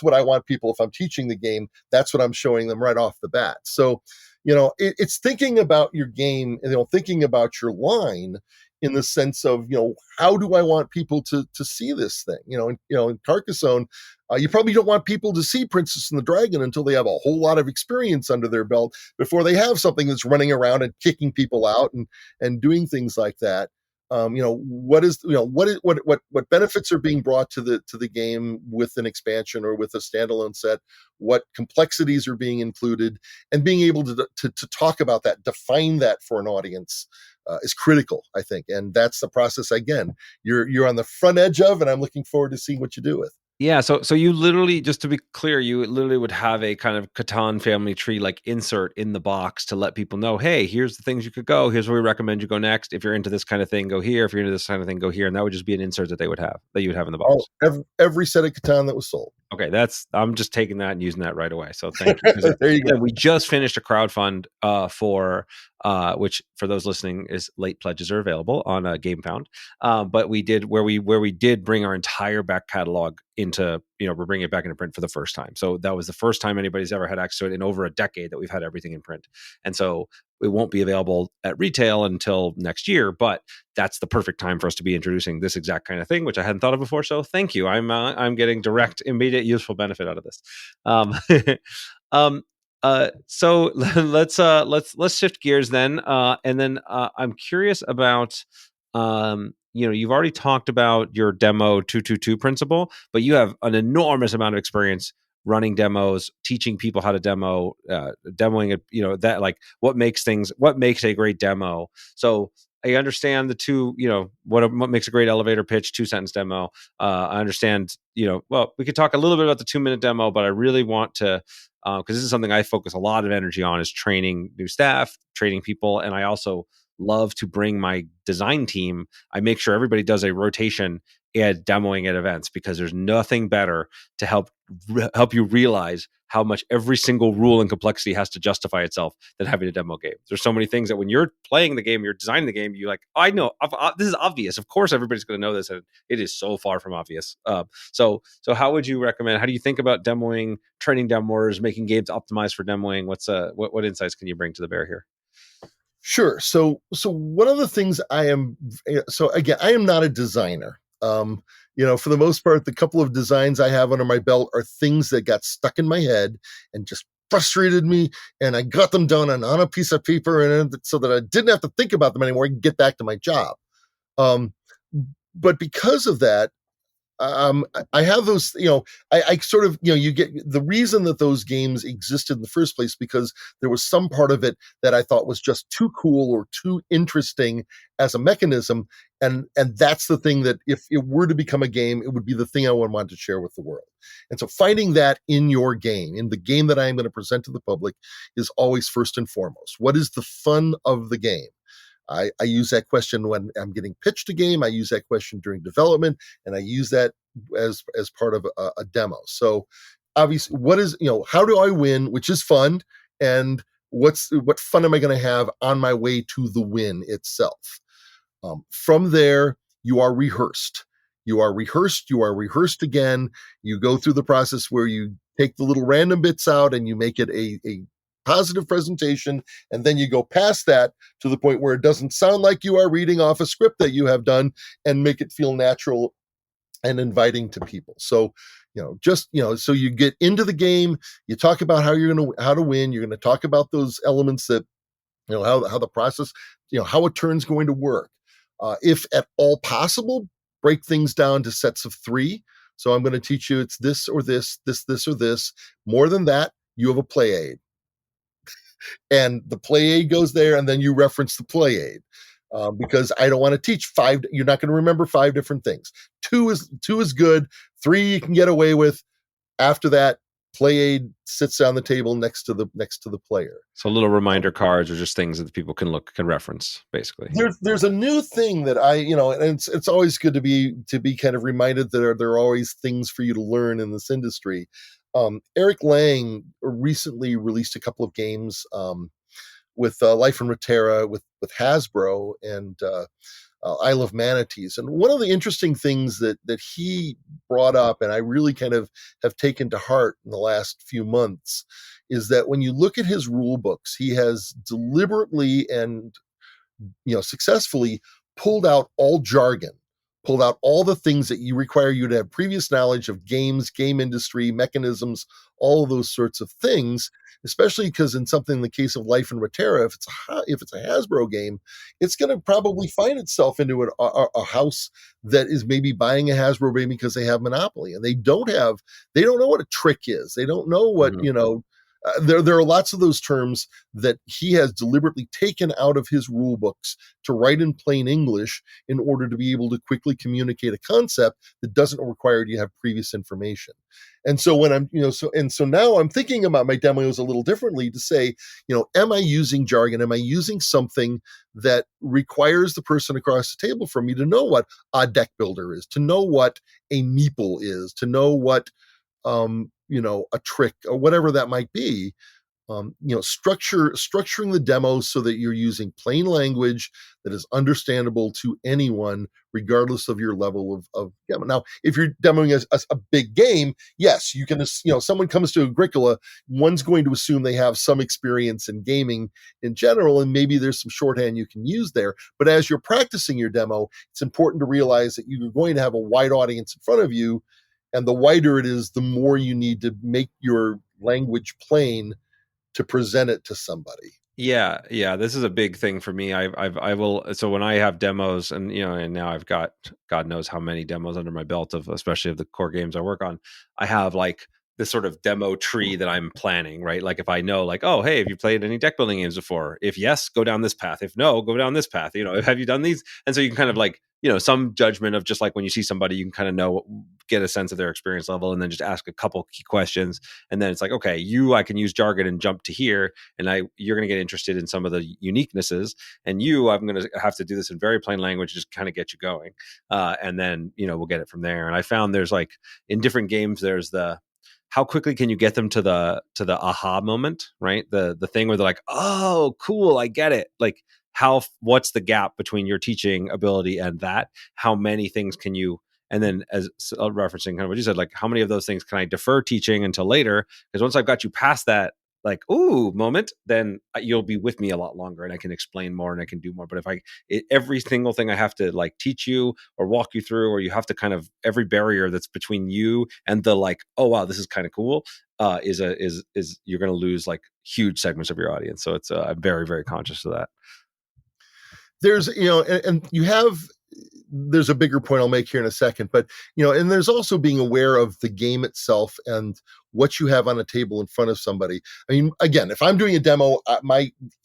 B: what I want people, if I'm teaching the game, that's what I'm showing them right off the bat. So, it's thinking about your game, thinking about your line in the sense of, how do I want people to see this thing? In Carcassonne, you probably don't want people to see Princess and the Dragon until they have a whole lot of experience under their belt, before they have something that's running around and kicking people out and doing things like that. What benefits are being brought to the game with an expansion or with a standalone set? What complexities are being included, and being able to talk about that, define that for an audience, is critical, I think. And that's the process, again, you're on the front edge of, and I'm looking forward to seeing what you do with.
A: Yeah, so you literally, just to be clear, you literally would have a kind of Catan family tree like insert in the box to let people know, hey, here's the things you could go. Here's where we recommend you go next. If you're into this kind of thing, go here. If you're into this kind of thing, go here. And that would just be an insert that you would have in the box.
B: Every set of Catan that was sold.
A: Okay, I'm just taking that and using that right away. So thank you.
B: There you go.
A: We just finished a crowdfund for which, for those listening, is late pledges are available on GameFound. But we did where we did bring our entire back catalog into, we're bringing it back into print for the first time. So that was the first time anybody's ever had access to it in over a decade that we've had everything in print. And so it won't be available at retail until next year, but that's the perfect time for us to be introducing this exact kind of thing, which I hadn't thought of before. So thank you. I'm getting direct, immediate, useful benefit out of this. So let's shift gears then, and then I'm curious about, you've already talked about your demo 222 principle, but you have an enormous amount of experience running demos, teaching people how to demo, demoing it, that, like, what makes a great demo. So I understand the two, what makes a great elevator pitch, 2-sentence demo. I understand, well, we could talk a little bit about the 2-minute demo, but I really want to, because this is something I focus a lot of energy on, is training new staff, training people. And I also love to bring my design team. I make sure everybody does a rotation at demoing at events, because there's nothing better to help you realize how much every single rule and complexity has to justify itself than having a demo game. There's so many things that when you're playing the game, you're designing the game, you're like, I know, this is obvious. Of course, everybody's going to know this, and it is so far from obvious. So how would you recommend? How do you think about demoing, training demoers, making games optimized for demoing? What insights can you bring to the bear here?
B: Sure. So one of the things I am not a designer. For the most part, the couple of designs I have under my belt are things that got stuck in my head and just frustrated me, and I got them done on a piece of paper, and so that I didn't have to think about them anymore and get back to my job. But because of that, I have those, I sort of, you get the reason that those games existed in the first place, because there was some part of it that I thought was just too cool or too interesting as a mechanism. And that's the thing that, if it were to become a game, it would be the thing I would want to share with the world. And so finding that in your game, in the game that I am going to present to the public, is always first and foremost. What is the fun of the game? I use that question when I'm getting pitched a game. I use that question during development, and I use that as part of a demo. So obviously, how do I win, which is fun, and what fun am I going to have on my way to the win itself? From there, you are rehearsed. You are rehearsed again. You go through the process where you take the little random bits out and you make it a positive presentation, and then you go past that to the point where it doesn't sound like you are reading off a script that you have done, and make it feel natural and inviting to people. So, so you get into the game, you talk about how to win, you're going to talk about those elements that, how the process, how a turn's going to work. If at all possible, break things down to sets of 3. So I'm going to teach you it's this or this, this or this. More than that, you have a play aid. And the play aid goes there, and then you reference the play aid. Because I don't want to teach 5. You're not going to remember 5 different things. 2 is good. 3 you can get away with. After that, play aid sits on the table next to the player.
A: So little reminder cards, or just things that people can reference, basically.
B: There's a new thing that and it's always good to be kind of reminded that there are always things for you to learn in this industry. Eric Lang recently released a couple of games with Life in Reterra with Hasbro and Isle of Manatees. And one of the interesting things that he brought up, and I really kind of have taken to heart in the last few months, is that when you look at his rule books, he has deliberately and successfully pulled out all jargon, pulled out all the things that require you to have previous knowledge of games, game industry, mechanisms, all of those sorts of things, especially because in something in the case of Life in Reterra, if it's a Hasbro game, it's going to probably find itself into a house that is maybe buying a Hasbro game because they have Monopoly, and they don't know what a trick is. They don't know what, there are lots of those terms that he has deliberately taken out of his rule books to write in plain English in order to be able to quickly communicate a concept that doesn't require you to have previous information. And so when I'm, so now I'm thinking about my demos a little differently to say, am I using jargon? Am I using something that requires the person across the table from me to know what a deck builder is, to know what a meeple is, to know what a trick or whatever that might be. Structuring the demo so that you're using plain language that is understandable to anyone, regardless of your level of demo. Now, if you're demoing a big game, yes, you can, someone comes to Agricola, one's going to assume they have some experience in gaming in general, and maybe there's some shorthand you can use there. But as you're practicing your demo, it's important to realize that you're going to have a wide audience in front of you. And the wider it is, the more you need to make your language plain to present it to somebody.
A: Yeah. This is a big thing for me. I will. So when I have demos, and and now I've got God knows how many demos under my belt especially of the core games I work on. I have like this sort of demo tree that I'm planning, right? Like if I know, like, oh, hey, have you played any deck building games before? If yes, go down this path. If no, go down this path. Have you done these? And so you can kind of like, some judgment of just like when you see somebody, you can kind of get a sense of their experience level, and then just ask a couple key questions. And then it's like, okay, I can use jargon and jump to here, and you're going to get interested in some of the uniquenesses, and I'm going to have to do this in very plain language, just kind of get you going. And then, we'll get it from there. And I found there's like in different games, there's how quickly can you get them to the aha moment, right? The thing where they're like, oh, cool, I get it. Like what's the gap between your teaching ability and that? How many things can you, and then as referencing kind of what you said, like how many of those things can I defer teaching until later? Because once I've got you past that, like, ooh, moment, then you'll be with me a lot longer, and I can explain more and I can do more. But if every single thing I have to like teach you or walk you through, or you have to kind of every barrier that's between you and the like, oh wow, this is kind of cool, is you're going to lose like huge segments of your audience. So it's I'm very, very conscious of that.
B: There's, and you have, there's a bigger point I'll make here in a second, but, and there's also being aware of the game itself and what you have on a table in front of somebody. I mean, again, if I'm doing a demo,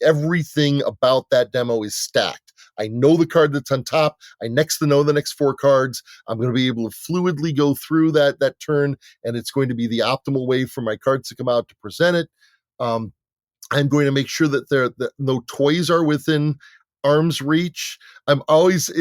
B: everything about that demo is stacked. I know the card that's on top. I know the next 4 cards. I'm going to be able to fluidly go through that turn, and it's going to be the optimal way for my cards to come out to present it. I'm going to make sure that no toys are within arm's reach. I'm always,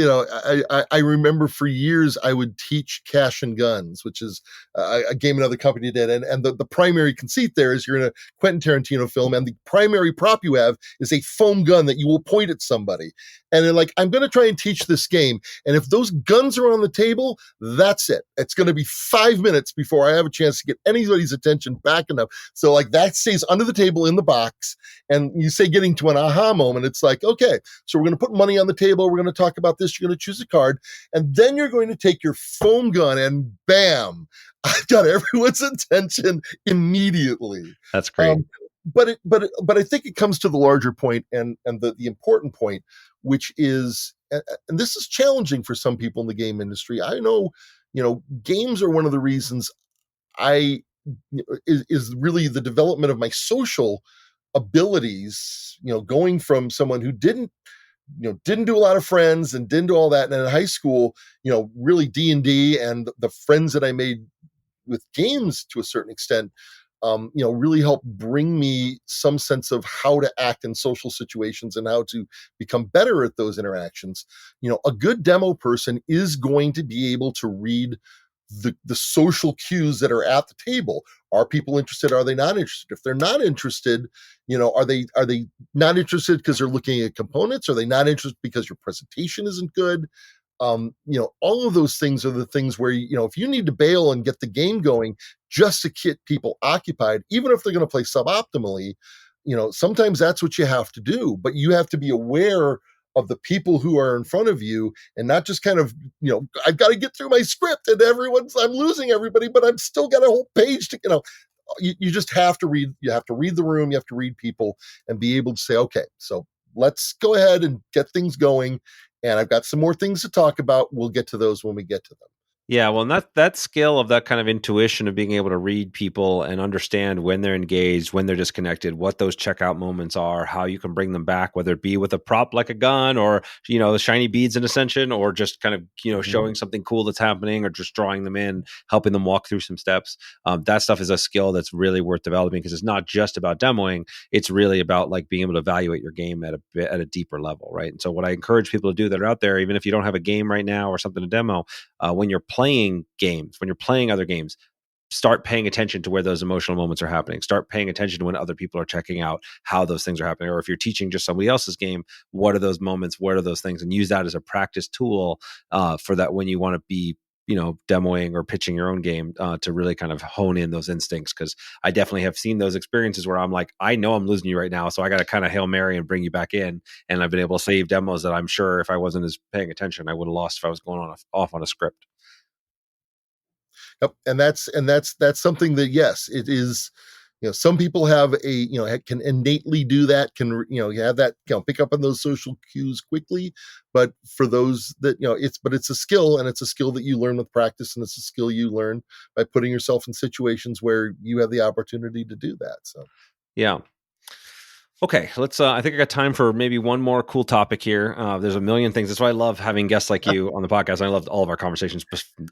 B: I remember for years I would teach Cash and Guns, which is a game another company did. And the primary conceit there is you're in a Quentin Tarantino film, and the primary prop you have is a foam gun that you will point at somebody. And they're like, I'm going to try and teach this game. And if those guns are on the table, that's it. It's going to be 5 minutes before I have a chance to get anybody's attention back enough. So like that stays under the table in the box. And you say getting to an aha moment, it's like, okay, so we're going to put money on the table. We're going to talk about this. You're going to choose a card. And then you're going to take your foam gun and bam, I've got everyone's attention immediately.
A: That's great.
B: But I think it comes to the larger point and the important point, which is, and this is challenging for some people in the game industry. I know, games are one of the reasons I is really the development of my social abilities, going from someone who didn't do a lot of friends and didn't do all that. And in high school, really D&D and the friends that I made with games to a certain extent, really helped bring me some sense of how to act in social situations and how to become better at those interactions. A good demo person is going to be able to read the social cues that are at the table. Are people interested? Are they not interested? If they're not interested, are they not interested because they're looking at components? Are they not interested because your presentation isn't good? All of those things are the things where, if you need to bail and get the game going just to keep people occupied, even if they're going to play suboptimally, sometimes that's what you have to do. But you have to be aware of the people who are in front of you and not just kind of, I've got to get through my script and I'm losing everybody, but I've still got a whole page to, you just have to read, you have to read the room, you have to read people and be able to say, okay, so let's go ahead and get things going. And I've got some more things to talk about. We'll get to those when we get to them.
A: Yeah, well, and that skill of that kind of intuition of being able to read people and understand when they're engaged, when they're disconnected, what those checkout moments are, how you can bring them back, whether it be with a prop like a gun or, the shiny beads in Ascension, or just kind of, showing something cool that's happening or just drawing them in, helping them walk through some steps. That stuff is a skill that's really worth developing because it's not just about demoing. It's really about like being able to evaluate your game at a deeper level, right? And so what I encourage people to do that are out there, even if you don't have a game right now or something to demo, when you're playing games, when you're playing other games, start paying attention to where those emotional moments are happening. Start paying attention to when other people are checking out how those things are happening. Or if you're teaching just somebody else's game, what are those moments? What are those things? And use that as a practice tool for that when you want to be, demoing or pitching your own game to really kind of hone in those instincts. Because I definitely have seen those experiences where I'm like, I know I'm losing you right now, so I got to kind of Hail Mary and bring you back in. And I've been able to save demos that I'm sure if I wasn't as paying attention, I would have lost if I was going off on a script.
B: Yep. And that's something that, yes, it is, some people have can innately do that, can, have that, pick up on those social cues quickly. But for those that, it's a skill, and it's a skill that you learn with practice. And it's a skill you learn by putting yourself in situations where you have the opportunity to do that. So,
A: yeah. Okay, let's. I think I got time for maybe one more cool topic here. There's a million things. That's why I love having guests like you on the podcast. I loved all of our conversations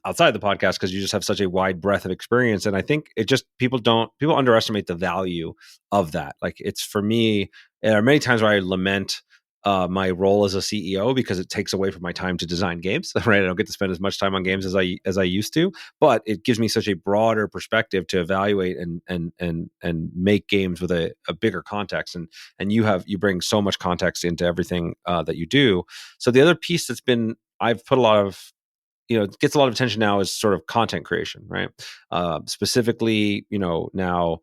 A: outside the podcast because you just have such a wide breadth of experience. And I think it just people underestimate the value of that. Like it's for me, there are many times where I lament my role as a CEO because it takes away from my time to design games. Right, I don't get to spend as much time on games as I used to, but it gives me such a broader perspective to evaluate and make games with a bigger context. And you bring so much context into everything that you do. So the other piece I've put a lot of gets a lot of attention now is sort of content creation, right? Specifically, now,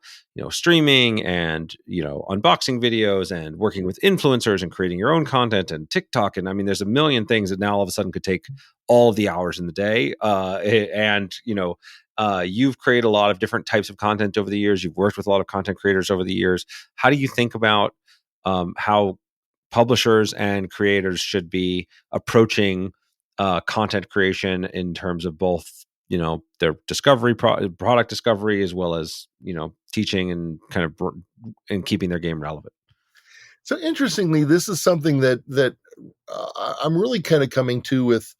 A: streaming and, unboxing videos and working with influencers and creating your own content and TikTok. And I mean, there's a million things that now all of a sudden could take all of the hours in the day. You've created a lot of different types of content over the years. You've worked with a lot of content creators over the years. How do you think about how publishers and creators should be approaching content creation in terms of both, their discovery, product discovery, as well as, teaching and kind of and keeping their game relevant?
B: So interestingly, this is something that I'm really kind of coming to with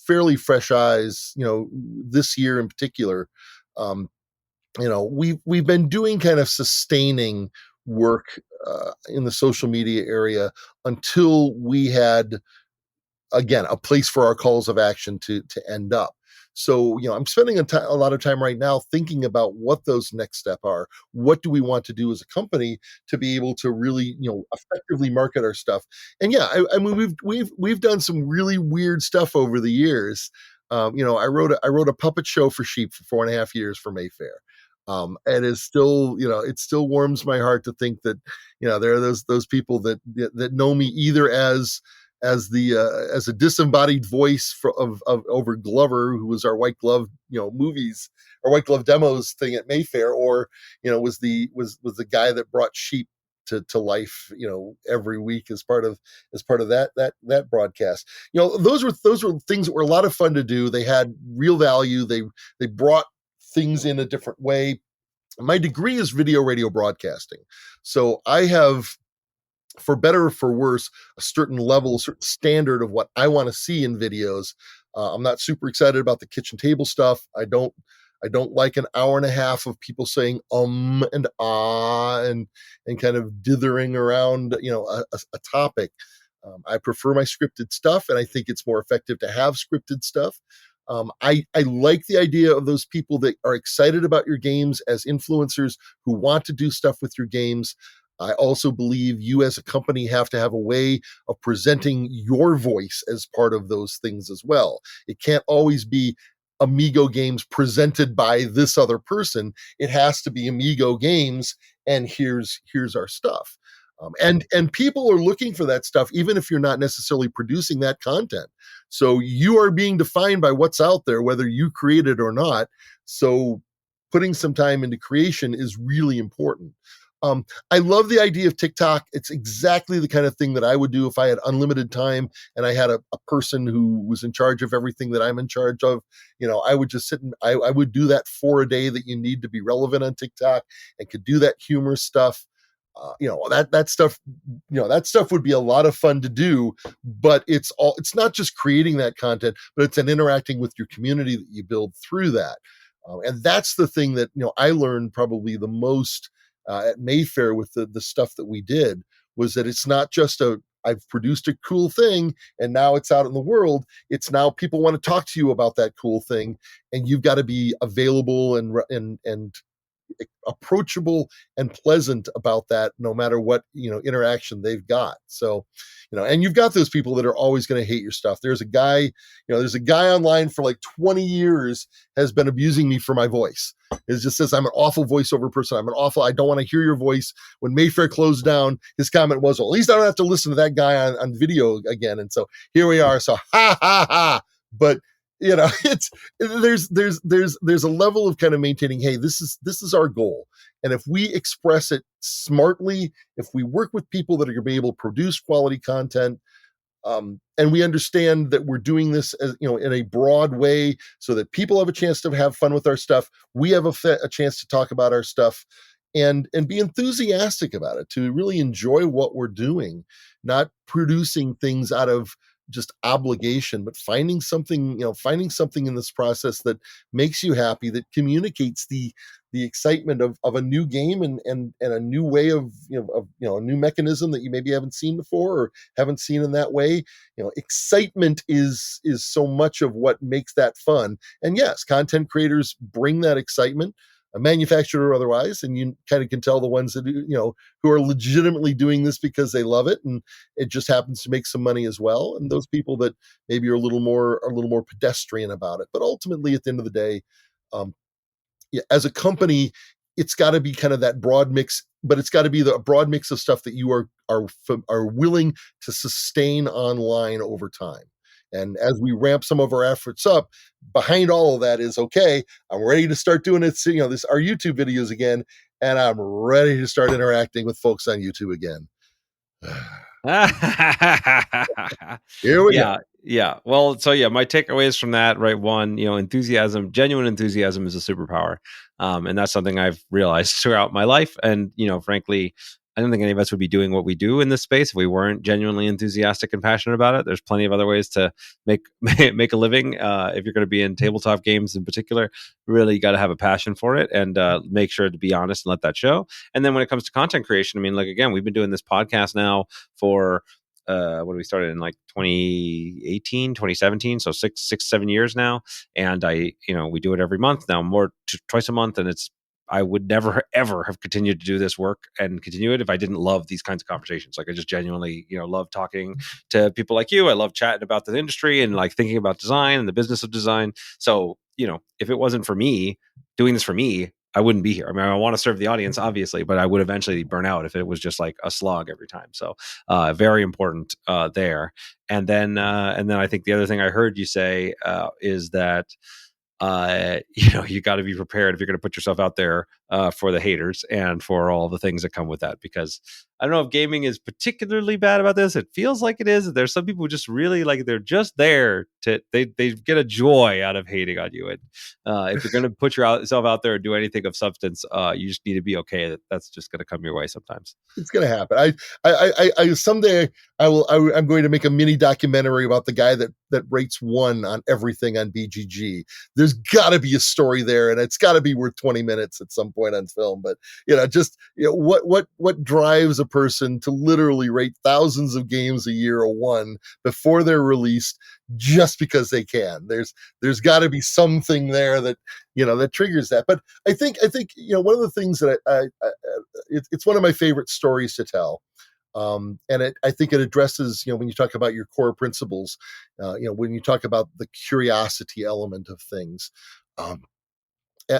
B: fairly fresh eyes. This year in particular, we've been doing kind of sustaining work in the social media area until we had, again, a place for our calls of action to end up. So, I'm spending a lot of time right now thinking about what those next step are. What do we want to do as a company to be able to really, effectively market our stuff? And yeah, I mean, we've done some really weird stuff over the years. I wrote a puppet show for sheep for 4.5 years for Mayfair. And it's still, it still warms my heart to think that, there are those people that know me either as a disembodied voice of over Glover, who was our white glove, movies or white glove demos thing at Mayfair, or was the guy that brought sheep to life, every week as part of that broadcast. Those were things that were a lot of fun to do. They had real value. They brought things in a different way. My degree is video radio broadcasting, so I have, for better or for worse, a certain level, a certain standard of what I want to see in videos. I'm not super excited about the kitchen table stuff. I don't like an hour and a half of people saying and ah and kind of dithering around, a topic. I prefer my scripted stuff, and I think it's more effective to have scripted stuff. I like the idea of those people that are excited about your games as influencers who want to do stuff with your games. I also believe you as a company have to have a way of presenting your voice as part of those things as well. It can't always be Amigo Games presented by this other person. It has to be Amigo Games, and here's our stuff. And people are looking for that stuff, even if you're not necessarily producing that content. So you are being defined by what's out there, whether you create it or not. So putting some time into creation is really important. I love the idea of TikTok. It's exactly the kind of thing that I would do if I had unlimited time and I had a person who was in charge of everything that I'm in charge of. I would just sit and I would do that for a day that you need to be relevant on TikTok and could do that humorous stuff. That stuff, that stuff would be a lot of fun to do, but it's not just creating that content, but it's an interacting with your community that you build through that. And that's the thing that, I learned probably the most at Mayfair with the stuff that we did, was that it's not just I've produced a cool thing and now it's out in the world. It's now people want to talk to you about that cool thing, and you've got to be available and approachable and pleasant about that, no matter what interaction they've got. So, and you've got those people that are always going to hate your stuff. There's a guy online for like 20 years has been abusing me for my voice. It just says I'm an awful voiceover person. I don't want to hear your voice. When Mayfair closed down, his comment was, well, at least I don't have to listen to that guy on video again. And so here we are. So ha ha ha. But it's there's a level of kind of maintaining, hey, this is our goal. And if we express it smartly, if we work with people that are going to be able to produce quality content, and we understand that we're doing this as, in a broad way so that people have a chance to have fun with our stuff, we have a chance to talk about our stuff and be enthusiastic about it, to really enjoy what we're doing, not producing things out of just obligation, but finding something in this process that makes you happy, that communicates the excitement of a new game and a new way of a new mechanism that you maybe haven't seen before or haven't seen in that way. Excitement is so much of what makes that fun. And yes, content creators bring that excitement, a manufacturer or otherwise, and you kind of can tell the ones that who are legitimately doing this because they love it and it just happens to make some money as well, and those people that maybe are a little more pedestrian about it. But ultimately, at the end of the day, as a company, it's got to be kind of that broad mix, but it's got to be the broad mix of stuff that you are willing to sustain online over time. And as we ramp some of our efforts up, behind all of that is, okay, I'm ready to start doing it. Our YouTube videos again, and I'm ready to start interacting with folks on YouTube again. Here we go.
A: Yeah. Well, so yeah, my takeaways from that, right? One, enthusiasm, genuine enthusiasm is a superpower. And that's something I've realized throughout my life. And, frankly, I don't think any of us would be doing what we do in this space if we weren't genuinely enthusiastic and passionate about it. There's plenty of other ways to make make a living. If you're going to be in tabletop games in particular, really you got to have a passion for it, and make sure to be honest and let that show. And then when it comes to content creation, I mean, like, again, we've been doing this podcast now for when we started in like 2018, 2017, so 6 7 years now. And we do it every month now, more twice a month. And I would never ever have continued to do this work and continue it if I didn't love these kinds of conversations. Like, I just genuinely, love talking to people like you. I love chatting about the industry and like thinking about design and the business of design. So, if it wasn't for me doing this for me, I wouldn't be here. I mean, I want to serve the audience, obviously, but I would eventually burn out if it was just like a slog every time. So, very important there. And then I think the other thing I heard you say is that you got to be prepared if you're going to put yourself out there for the haters and for all the things that come with that. Because I don't know if gaming is particularly bad about this. It feels like it is. There's some people who just really like, they're just there to they get a joy out of hating on you. And if you're going to put yourself out there and do anything of substance, you just need to be okay that's just going to come your way sometimes.
B: It's going to happen. I someday I'm going to make a mini documentary about the guy that rates 1 on everything on BGG. There's got to be a story there, and it's got to be worth 20 minutes at some point on film. But what drives a person to literally rate thousands of games a year a 1 before they're released just because they can? There's got to be something there that that triggers that. But I think one of the things that it's one of my favorite stories to tell. And I think it addresses, when you talk about your core principles, when you talk about the curiosity element of things.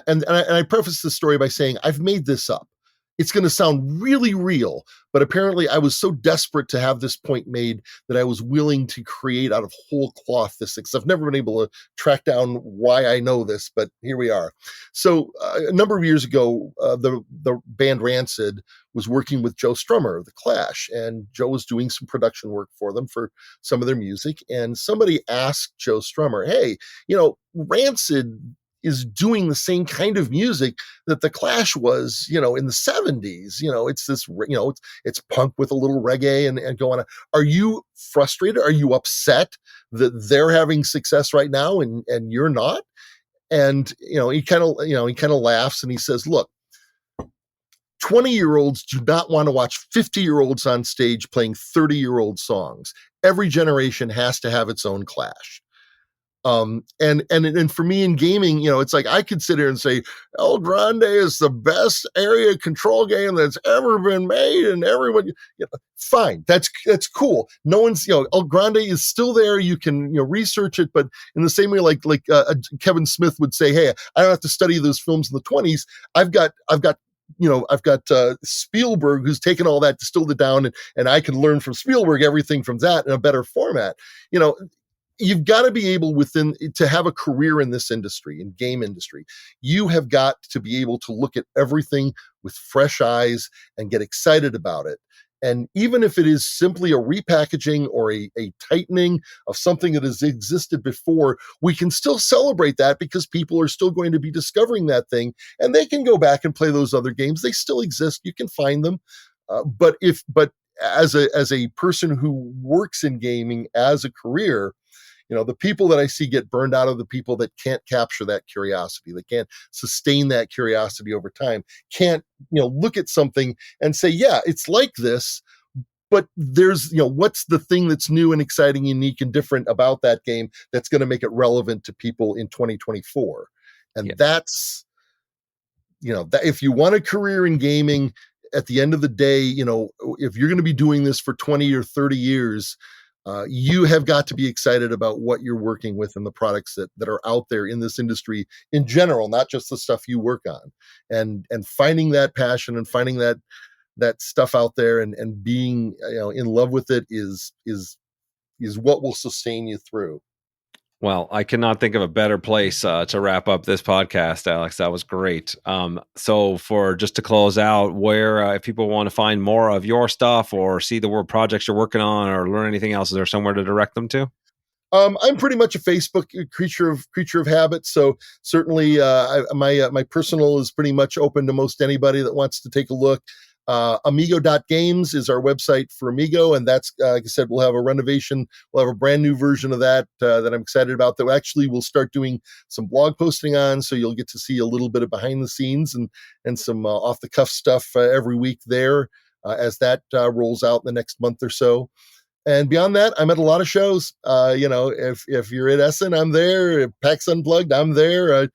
B: And I preface this story by saying I've made this up. It's going to sound really real, but apparently I was so desperate to have this point made that I was willing to create out of whole cloth this thing. So I've never been able to track down why I know this, but here we are. So a number of years ago, the band Rancid was working with Joe Strummer of The Clash, and Joe was doing some production work for them for some of their music. And somebody asked Joe Strummer, hey, Rancid is doing the same kind of music that the Clash was, in the 70s. It's this, it's punk with a little reggae and go on. Are you frustrated? Are you upset that they're having success right now and you're not? And, he kind of laughs and he says, look, 20-year-olds do not want to watch 50-year-olds on stage playing 30-year-old songs. Every generation has to have its own Clash. And for me in gaming, it's like I could sit here and say El Grande is the best area control game that's ever been made, and everyone, fine, that's cool. No one's, El Grande is still there. You can research it, but in the same way, like Kevin Smith would say, hey, I don't have to study those films in the 20s. I've got Spielberg, who's taken all that, distilled it down, and I can learn from Spielberg everything from that in a better format. You've got to be able to have a career in this industry, in game industry. You have got to be able to look at everything with fresh eyes and get excited about it. And even if it is simply a repackaging or a tightening of something that has existed before, we can still celebrate that because people are still going to be discovering that thing, and they can go back and play those other games. They still exist. You can find them. But as a person who works in gaming as a career, the people that I see get burned out are the people that can't capture that curiosity, that can't sustain that curiosity over time, can't, look at something and say, yeah, it's like this, but there's, what's the thing that's new and exciting, unique and different about that game that's going to make it relevant to people in 2024. And that's, that if you want a career in gaming, at the end of the day, if you're going to be doing this for 20 or 30 years, you have got to be excited about what you're working with and the products that are out there in this industry in general, not just the stuff you work on, and finding that passion and finding that stuff out there and being in love with it is what will sustain you through.
A: Well, I cannot think of a better place to wrap up this podcast, Alex. That was great. So just to close out, where if people want to find more of your stuff or see the world projects you're working on or learn anything else, is there somewhere to direct them to?
B: I'm pretty much a Facebook creature of habit. So certainly my personal is pretty much open to most anybody that wants to take a look. Amigo.games is our website for Amigo, and that's like I said, we'll have a renovation. We'll have a brand new version of that that I'm excited about. That actually we'll start doing some blog posting on, so you'll get to see a little bit of behind the scenes and some off the cuff stuff every week there as that rolls out in the next month or so. And beyond that, I'm at a lot of shows. If you're at Essen, I'm there. If PAX Unplugged, I'm there.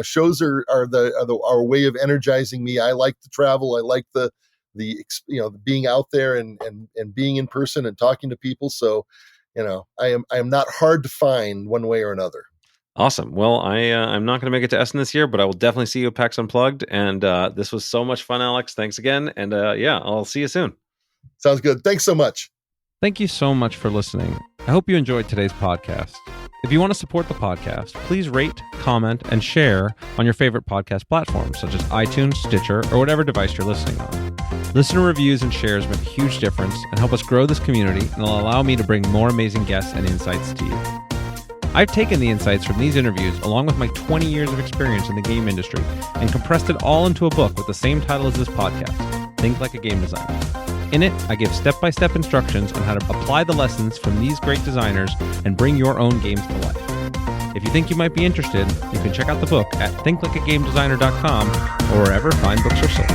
B: Shows are our way of energizing me. I like to travel. I like the being out there and being in person and talking to people. So, I am not hard to find one way or another.
A: Awesome. Well, I'm not going to make it to Essen this year, but I will definitely see you at PAX Unplugged. And this was so much fun, Alex. Thanks again. And I'll see you soon.
B: Sounds good. Thanks so much.
A: Thank you so much for listening. I hope you enjoyed today's podcast. If you want to support the podcast, please rate, comment, and share on your favorite podcast platforms, such as iTunes, Stitcher, or whatever device you're listening on. Listener reviews and shares make a huge difference and help us grow this community, and will allow me to bring more amazing guests and insights to you. I've taken the insights from these interviews, along with my 20 years of experience in the game industry, and compressed it all into a book with the same title as this podcast, Think Like a Game Designer. In it, I give step-by-step instructions on how to apply the lessons from these great designers and bring your own games to life. If you think you might be interested, you can check out the book at thinklikeagamedesigner.com or wherever fine books are sold.